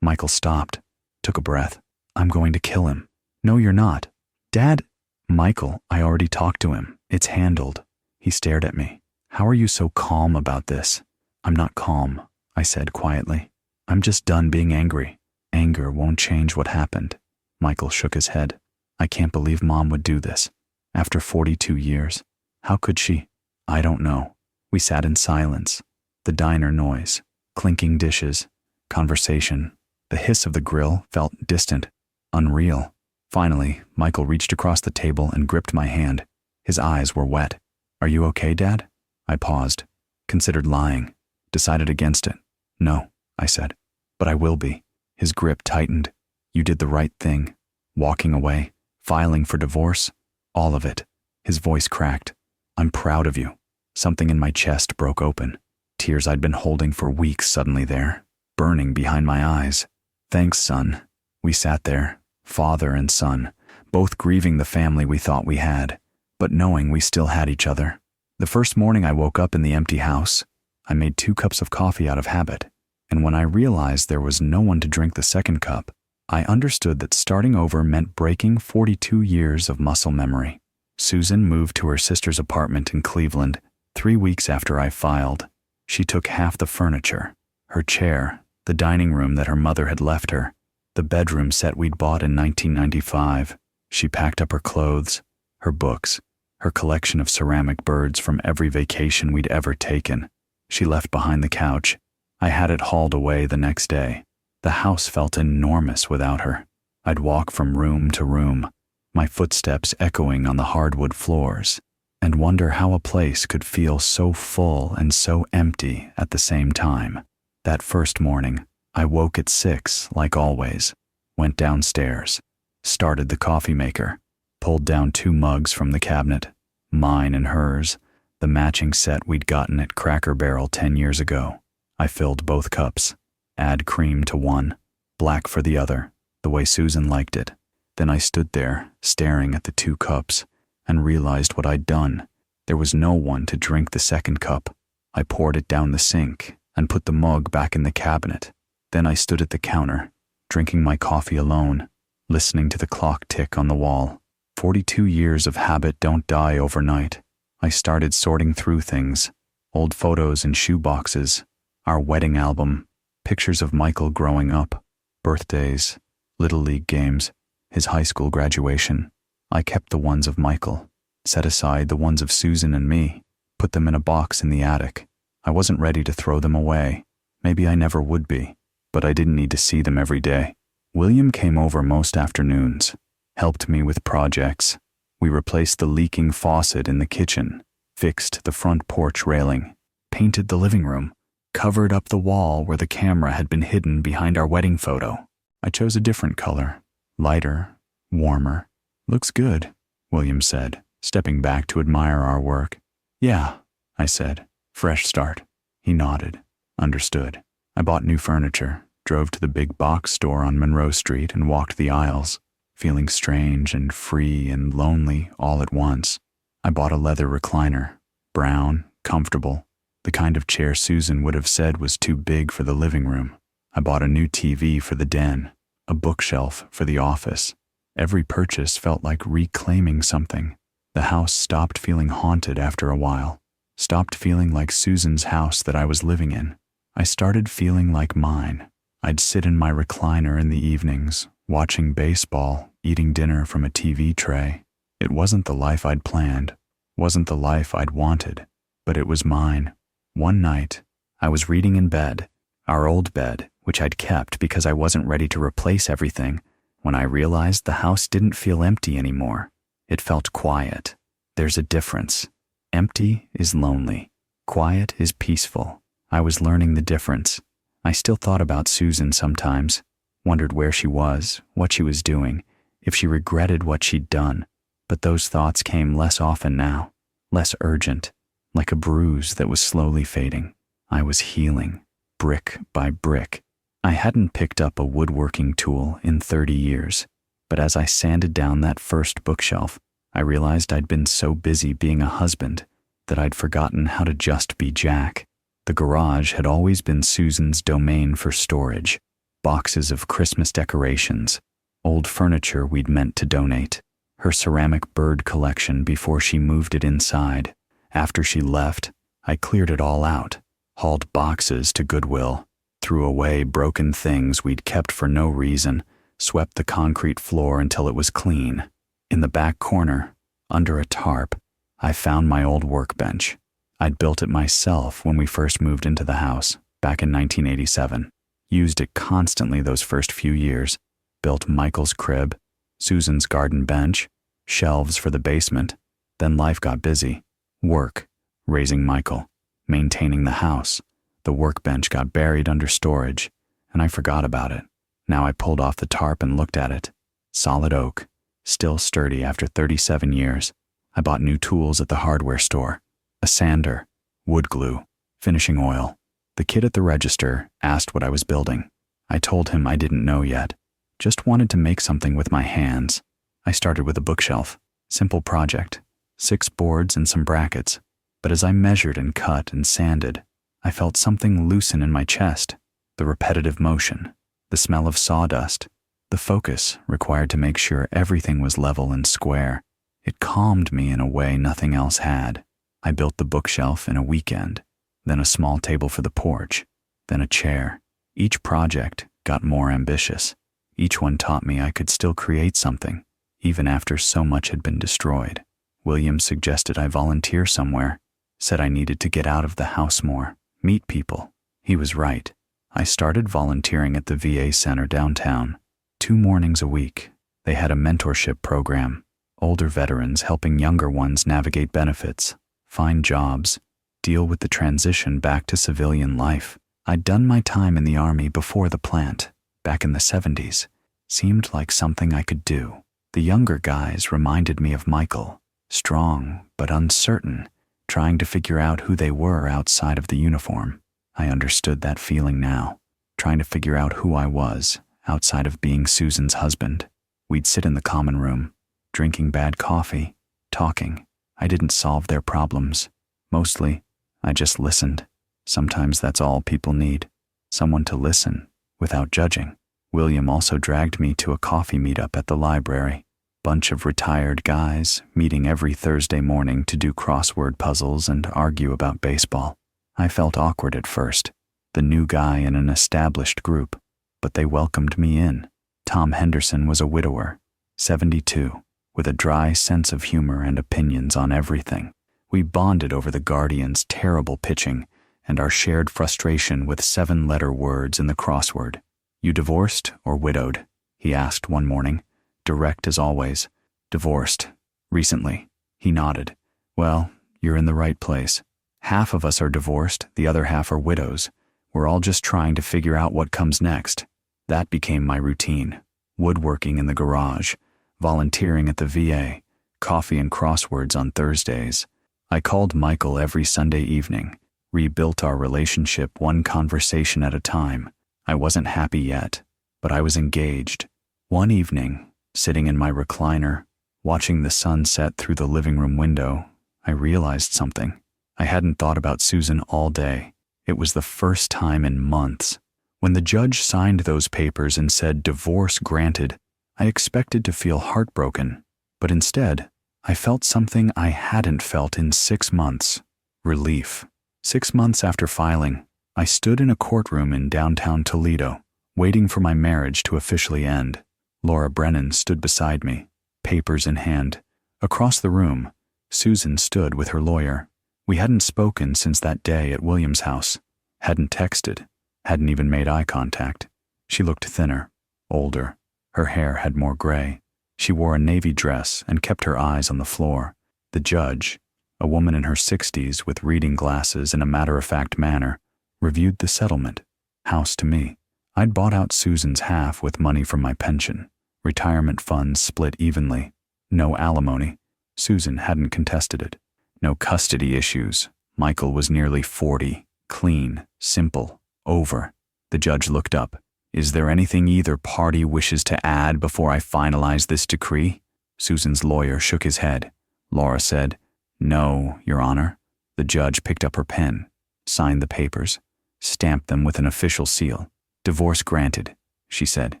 Michael stopped, took a breath. I'm going to kill him. No, you're not. Dad. Michael, I already talked to him. It's handled. He stared at me. How are you so calm about this? I'm not calm, I said quietly. I'm just done being angry. Anger won't change what happened. Michael shook his head. I can't believe Mom would do this. After 42 years. How could she? I don't know. We sat in silence. The diner noise, clinking dishes, conversation. The hiss of the grill felt distant, unreal. Finally, Michael reached across the table and gripped my hand. His eyes were wet. Are you okay, Dad? I paused, considered lying, decided against it. No, I said, but I will be. His grip tightened. You did the right thing. Walking away, filing for divorce, all of it. His voice cracked. I'm proud of you. Something in my chest broke open. Tears I'd been holding for weeks suddenly there, burning behind my eyes. Thanks, son. We sat there, father and son, both grieving the family we thought we had, but knowing we still had each other. The first morning I woke up in the empty house, I made 2 cups of coffee out of habit, and when I realized there was no one to drink the second cup, I understood that starting over meant breaking 42 years of muscle memory. Susan moved to her sister's apartment in Cleveland 3 weeks after I filed. She took half the furniture, her chair, the dining room that her mother had left her, the bedroom set we'd bought in 1995. She packed up her clothes, her books, her collection of ceramic birds from every vacation we'd ever taken. She left behind the couch. I had it hauled away the next day. The house felt enormous without her. I'd walk from room to room, my footsteps echoing on the hardwood floors, and wonder how a place could feel so full and so empty at the same time. That first morning, I woke at 6, like always, went downstairs, started the coffee maker, pulled down 2 mugs from the cabinet, mine and hers, the matching set we'd gotten at Cracker Barrel 10 years ago. I filled both cups, add cream to one, black for the other, the way Susan liked it. Then I stood there, staring at the 2 cups, and realized what I'd done. There was no one to drink the second cup. I poured it down the sink and put the mug back in the cabinet. Then I stood at the counter, drinking my coffee alone, listening to the clock tick on the wall. 42 years of habit don't die overnight. I started sorting through things, Old photos in shoe boxes, our wedding album, pictures of Michael growing up, birthdays, Little League games, his high school graduation. I kept the ones of Michael, set aside the ones of Susan and me, put them in a box in the attic. I wasn't ready to throw them away. Maybe I never would be, but I didn't need to see them every day. William came over most afternoons, helped me with projects. We replaced the leaking faucet in the kitchen, fixed the front porch railing, painted the living room, covered up the wall where the camera had been hidden behind our wedding photo. I chose a different color, lighter, warmer. "Looks good," William said, stepping back to admire our work. "Yeah," I said, "fresh start." He nodded, understood. I bought new furniture, drove to the big box store on Monroe Street and walked the aisles, feeling strange and free and lonely all at once. I bought a leather recliner, brown, comfortable, the kind of chair Susan would have said was too big for the living room. I bought a new TV for the den, a bookshelf for the office. Every purchase felt like reclaiming something. The house stopped feeling haunted after a while, stopped feeling like Susan's house that I was living in. I started feeling like mine. I'd sit in my recliner in the evenings, watching baseball, eating dinner from a TV tray. It wasn't the life I'd planned, wasn't the life I'd wanted, but it was mine. One night, I was reading in bed, our old bed, which I'd kept because I wasn't ready to replace everything, when I realized the house didn't feel empty anymore. It felt quiet. There's a difference. Empty is lonely. Quiet is peaceful. I was learning the difference. I still thought about Susan sometimes, wondered where she was, what she was doing, if she regretted what she'd done. But those thoughts came less often now, less urgent, like a bruise that was slowly fading. I was healing, brick by brick. I hadn't picked up a woodworking tool in 30 years, but as I sanded down that first bookshelf, I realized I'd been so busy being a husband that I'd forgotten how to just be Jack. The garage had always been Susan's domain for storage, boxes of Christmas decorations, old furniture we'd meant to donate, her ceramic bird collection before she moved it inside. After she left, I cleared it all out, hauled boxes to Goodwill, threw away broken things we'd kept for no reason, swept the concrete floor until it was clean. In the back corner, under a tarp, I found my old workbench. I'd built it myself when we first moved into the house, back in 1987. Used it constantly those first few years. Built Michael's crib, Susan's garden bench, shelves for the basement. Then life got busy. Work, raising Michael, maintaining the house. The workbench got buried under storage, and I forgot about it. Now I pulled off the tarp and looked at it. Solid oak, still sturdy after 37 years. I bought new tools at the hardware store. A sander, wood glue, finishing oil. The kid at the register asked what I was building. I told him I didn't know yet. Just wanted to make something with my hands. I started with a bookshelf. Simple project. 6 boards and some brackets. But as I measured and cut and sanded, I felt something loosen in my chest. The repetitive motion, the smell of sawdust, the focus required to make sure everything was level and square. It calmed me in a way nothing else had. I built the bookshelf in a weekend, then a small table for the porch, then a chair. Each project got more ambitious. Each one taught me I could still create something, even after so much had been destroyed. William suggested I volunteer somewhere, said I needed to get out of the house more, meet people. He was right. I started volunteering at the VA center downtown. 2 mornings a week. They had a mentorship program, older veterans helping younger ones navigate benefits, find jobs, deal with the transition back to civilian life. I'd done my time in the Army before the plant, back in the 70s. Seemed like something I could do. The younger guys reminded me of Michael, strong but uncertain, trying to figure out who they were outside of the uniform. I understood that feeling now, trying to figure out who I was outside of being Susan's husband. We'd sit in the common room, drinking bad coffee, talking. I didn't solve their problems. Mostly, I just listened. Sometimes that's all people need. Someone to listen, without judging. William also dragged me to a coffee meetup at the library. Bunch of retired guys meeting every Thursday morning to do crossword puzzles and argue about baseball. I felt awkward at first, the new guy in an established group, but they welcomed me in. Tom Henderson was a widower, 72, with a dry sense of humor and opinions on everything. We bonded over the Guardian's terrible pitching and our shared frustration with 7-letter words in the crossword. "You divorced or widowed?" he asked one morning, direct as always. "Divorced. Recently." He nodded. "Well, you're in the right place. Half of us are divorced, the other half are widows. We're all just trying to figure out what comes next." That became my routine. Woodworking in the garage, volunteering at the VA, coffee and crosswords on Thursdays. I called Michael every Sunday evening, rebuilt our relationship one conversation at a time. I wasn't happy yet, but I was engaged. One evening, sitting in my recliner, watching the sun set through the living room window, I realized something. I hadn't thought about Susan all day. It was the first time in months. When the judge signed those papers and said divorce granted, I expected to feel heartbroken, but instead, I felt something I hadn't felt in 6 months. Relief. 6 months after filing, I stood in a courtroom in downtown Toledo, waiting for my marriage to officially end. Laura Brennan stood beside me, papers in hand. Across the room, Susan stood with her lawyer. We hadn't spoken since that day at William's house, hadn't texted, hadn't even made eye contact. She looked thinner, older. Her hair had more gray. She wore a navy dress and kept her eyes on the floor. The judge, a woman in her 60s with reading glasses in a matter-of-fact manner, reviewed the settlement, house to me. I'd bought out Susan's half with money from my pension, retirement funds split evenly, no alimony. Susan hadn't contested it. No custody issues. Michael was nearly 40, clean, simple, over. The judge looked up. "Is there anything either party wishes to add before I finalize this decree?" Susan's lawyer shook his head. Laura said, "No, Your Honor." The judge picked up her pen, signed the papers, stamped them with an official seal. "Divorce granted," she said.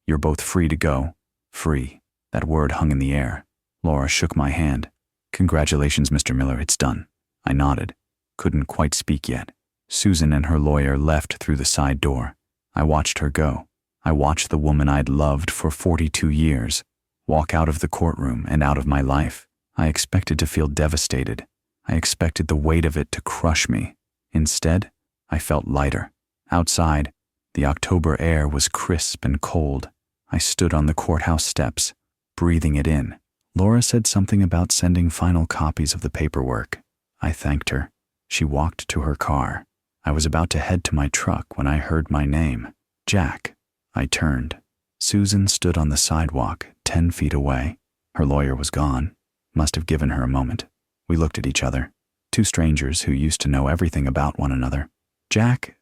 "You're both free to go." Free. That word hung in the air. Laura shook my hand. "Congratulations, Mr. Miller, it's done." I nodded. Couldn't quite speak yet. Susan and her lawyer left through the side door. I watched her go. I watched the woman I'd loved for 42 years walk out of the courtroom and out of my life. I expected to feel devastated. I expected the weight of it to crush me. Instead, I felt lighter. Outside, the October air was crisp and cold. I stood on the courthouse steps, breathing it in. Laura said something about sending final copies of the paperwork. I thanked her. She walked to her car. I was about to head to my truck when I heard my name. "Jack." I turned. Susan stood on the sidewalk, 10 feet away. Her lawyer was gone. Must have given her a moment. We looked at each other. Two strangers who used to know everything about one another. "Jack,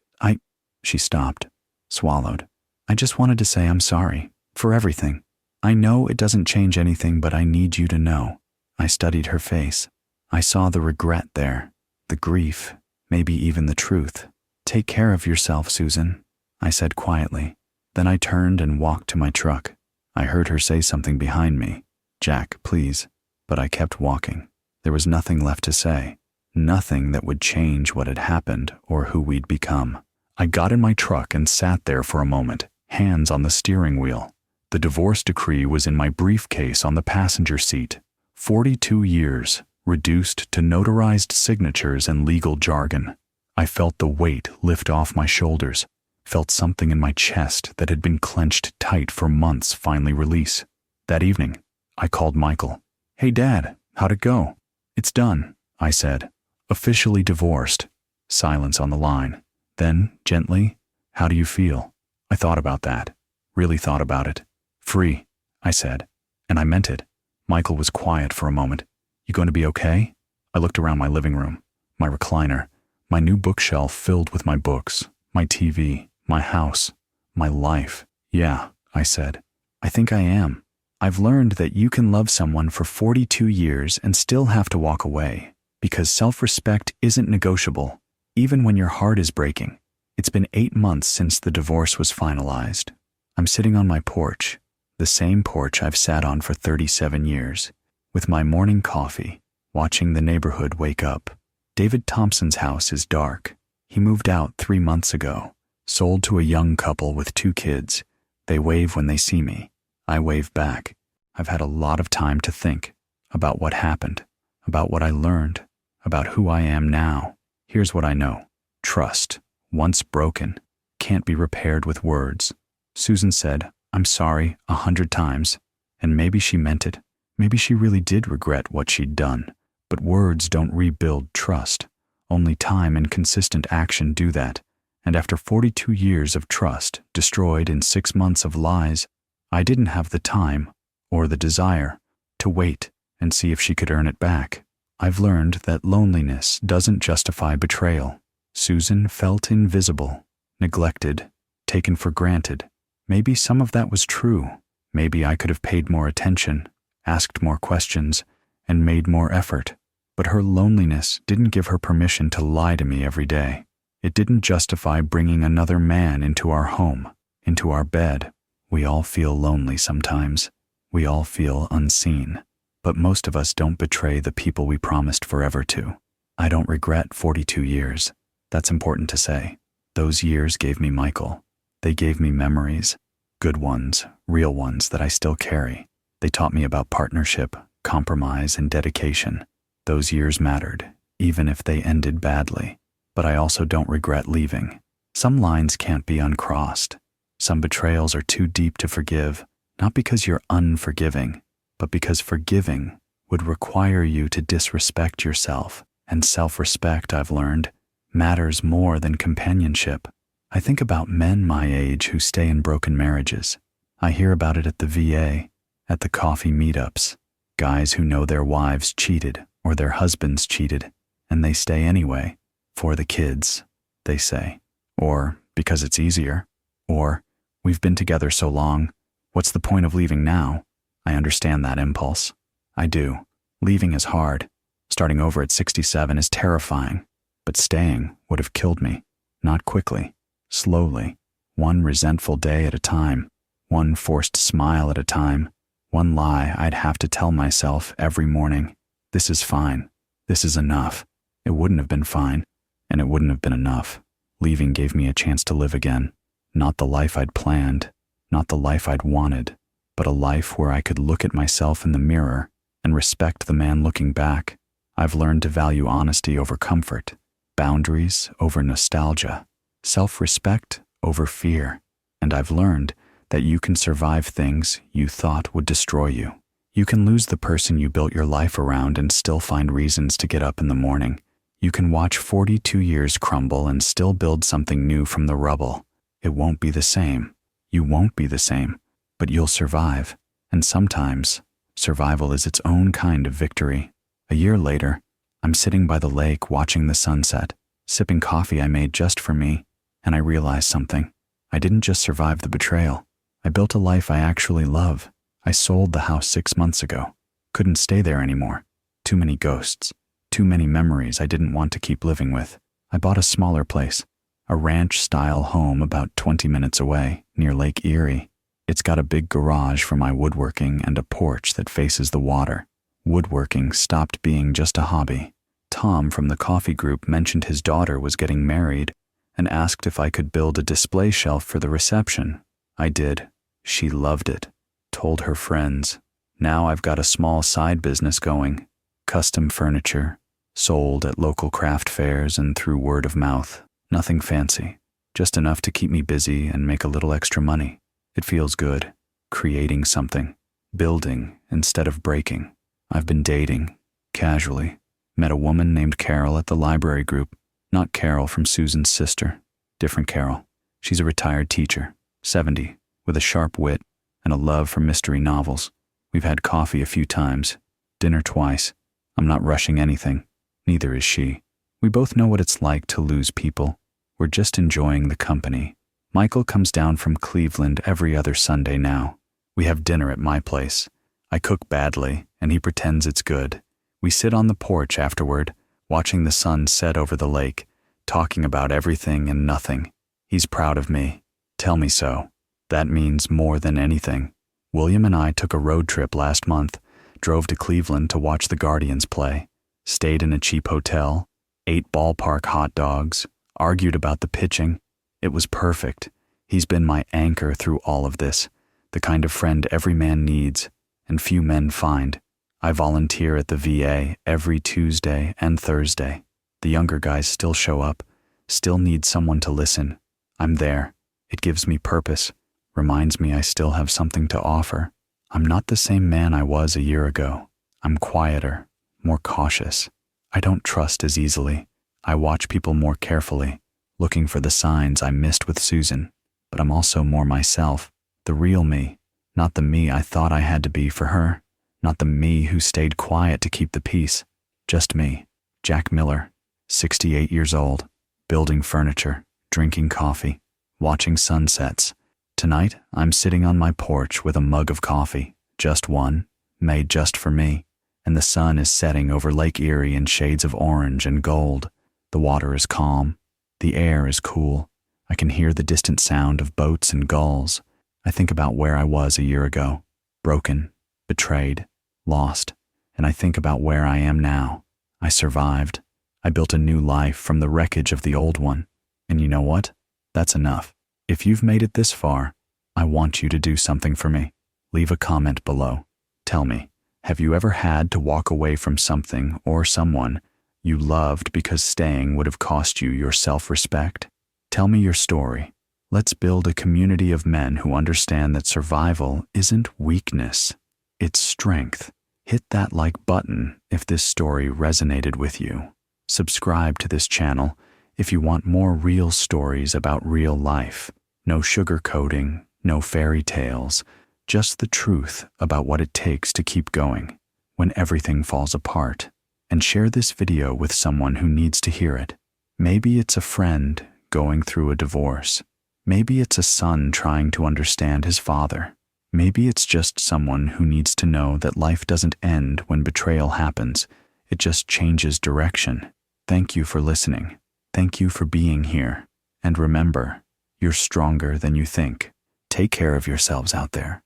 She stopped, swallowed. "I just wanted to say I'm sorry. For everything. I know it doesn't change anything, but I need you to know." I studied her face. I saw the regret there, the grief, maybe even the truth. "Take care of yourself, Susan," I said quietly. Then I turned and walked to my truck. I heard her say something behind me. "Jack, please." But I kept walking. There was nothing left to say. Nothing that would change what had happened or who we'd become. I got in my truck and sat there for a moment, hands on the steering wheel. The divorce decree was in my briefcase on the passenger seat. 42 years, reduced to notarized signatures and legal jargon. I felt the weight lift off my shoulders, felt something in my chest that had been clenched tight for months finally release. That evening, I called Michael. "Hey, Dad, how'd it go?" "It's done," I said. "Officially divorced." Silence on the line. Then, gently, "How do you feel?" I thought about that. Really thought about it. "Free," I said. And I meant it. Michael was quiet for a moment. "You going to be okay?" I looked around my living room, my recliner, my new bookshelf filled with my books, my TV, my house, my life. "Yeah," I said. "I think I am. I've learned that you can love someone for 42 years and still have to walk away, because self-respect isn't negotiable, even when your heart is breaking. It's been 8 months since the divorce was finalized. I'm sitting on my porch, the same porch I've sat on for 37 years, with my morning coffee, watching the neighborhood wake up. David Thompson's house is dark. He moved out 3 months ago, sold to a young couple with 2 kids. They wave when they see me. I wave back. I've had a lot of time to think about what happened, about what I learned, about who I am now. Here's what I know. Trust, once broken, can't be repaired with words. Susan said, "I'm sorry," 100 times, and maybe she meant it. Maybe she really did regret what she'd done. But words don't rebuild trust. Only time and consistent action do that. And after 42 years of trust destroyed in 6 months of lies, I didn't have the time or the desire to wait and see if she could earn it back. I've learned that loneliness doesn't justify betrayal. Susan felt invisible, neglected, taken for granted. Maybe some of that was true. Maybe I could have paid more attention, asked more questions, and made more effort. But her loneliness didn't give her permission to lie to me every day. It didn't justify bringing another man into our home, into our bed. We all feel lonely sometimes. We all feel unseen. But most of us don't betray the people we promised forever to. I don't regret 42 years. That's important to say. Those years gave me Michael. They gave me memories. Good ones, real ones that I still carry. They taught me about partnership, compromise, and dedication. Those years mattered, even if they ended badly. But I also don't regret leaving. Some lines can't be uncrossed. Some betrayals are too deep to forgive, not because you're unforgiving, but because forgiving would require you to disrespect yourself. And self-respect, I've learned, matters more than companionship. I think about men my age who stay in broken marriages. I hear about it at the VA, at the coffee meetups. Guys who know their wives cheated or their husbands cheated, and they stay anyway. For the kids, they say. Or because it's easier. Or, we've been together so long, what's the point of leaving now? I understand that impulse. I do. Leaving is hard. Starting over at 67 is terrifying. But staying would have killed me. Not quickly. Slowly. One resentful day at a time. One forced smile at a time. One lie I'd have to tell myself every morning. This is fine. This is enough. It wouldn't have been fine. And it wouldn't have been enough. Leaving gave me a chance to live again. Not the life I'd planned. Not the life I'd wanted. But a life where I could look at myself in the mirror and respect the man looking back. I've learned to value honesty over comfort. Boundaries over nostalgia. Self-respect over fear. And I've learned that you can survive things you thought would destroy you. You can lose the person you built your life around and still find reasons to get up in the morning. You can watch 42 years crumble and still build something new from the rubble. It won't be the same. You won't be the same, but you'll survive. And sometimes, survival is its own kind of victory. A year later, I'm sitting by the lake watching the sunset, sipping coffee I made just for me, and I realize something. I didn't just survive the betrayal. I built a life I actually love. I sold the house 6 months ago. Couldn't stay there anymore. Too many ghosts. Too many memories I didn't want to keep living with. I bought a smaller place, a ranch-style home about 20 minutes away, near Lake Erie. It's got a big garage for my woodworking and a porch that faces the water. Woodworking stopped being just a hobby. Tom from the coffee group mentioned his daughter was getting married and asked if I could build a display shelf for the reception. I did. She loved it. Told her friends. Now I've got a small side business going. Custom furniture. Sold at local craft fairs and through word of mouth. Nothing fancy. Just enough to keep me busy and make a little extra money. It feels good. Creating something. Building instead of breaking. I've been dating. Casually. Met a woman named Carol at the library group. Not Carol from Susan's sister. Different Carol. She's a retired teacher. 70. With a sharp wit and a love for mystery novels. We've had coffee a few times. Dinner twice. I'm not rushing anything. Neither is she. We both know what it's like to lose people. We're just enjoying the company. Michael comes down from Cleveland every other Sunday now. We have dinner at my place. I cook badly, and he pretends it's good. We sit on the porch afterward, watching the sun set over the lake, talking about everything and nothing. He's proud of me. Tell me so. That means more than anything. William and I took a road trip last month, drove to Cleveland to watch the Guardians play, stayed in a cheap hotel, ate ballpark hot dogs, argued about the pitching. It was perfect. He's been my anchor through all of this, the kind of friend every man needs and few men find. I volunteer at the VA every Tuesday and Thursday. The younger guys still show up, still need someone to listen. I'm there. It gives me purpose, reminds me I still have something to offer. I'm not the same man I was a year ago. I'm quieter, more cautious. I don't trust as easily. I watch people more carefully, looking for the signs I missed with Susan. But I'm also more myself, the real me, not the me I thought I had to be for her, not the me who stayed quiet to keep the peace. Just me, Jack Miller, 68 years old, building furniture, drinking coffee, watching sunsets. Tonight, I'm sitting on my porch with a mug of coffee, just one, made just for me, and the sun is setting over Lake Erie in shades of orange and gold. The water is calm. The air is cool. I can hear the distant sound of boats and gulls. I think about where I was a year ago, broken, betrayed, lost, and I think about where I am now. I survived. I built a new life from the wreckage of the old one. And you know what? That's enough. If you've made it this far, I want you to do something for me. Leave a comment below. Tell me, have you ever had to walk away from something or someone you loved because staying would have cost you your self-respect? Tell me your story. Let's build a community of men who understand that survival isn't weakness, it's strength. Hit that like button if this story resonated with you. Subscribe to this channel if you want more real stories about real life. No sugarcoating, no fairy tales, just the truth about what it takes to keep going when everything falls apart. And share this video with someone who needs to hear it. Maybe it's a friend going through a divorce. Maybe it's a son trying to understand his father. Maybe it's just someone who needs to know that life doesn't end when betrayal happens. It just changes direction. Thank you for listening. Thank you for being here. And remember, you're stronger than you think. Take care of yourselves out there.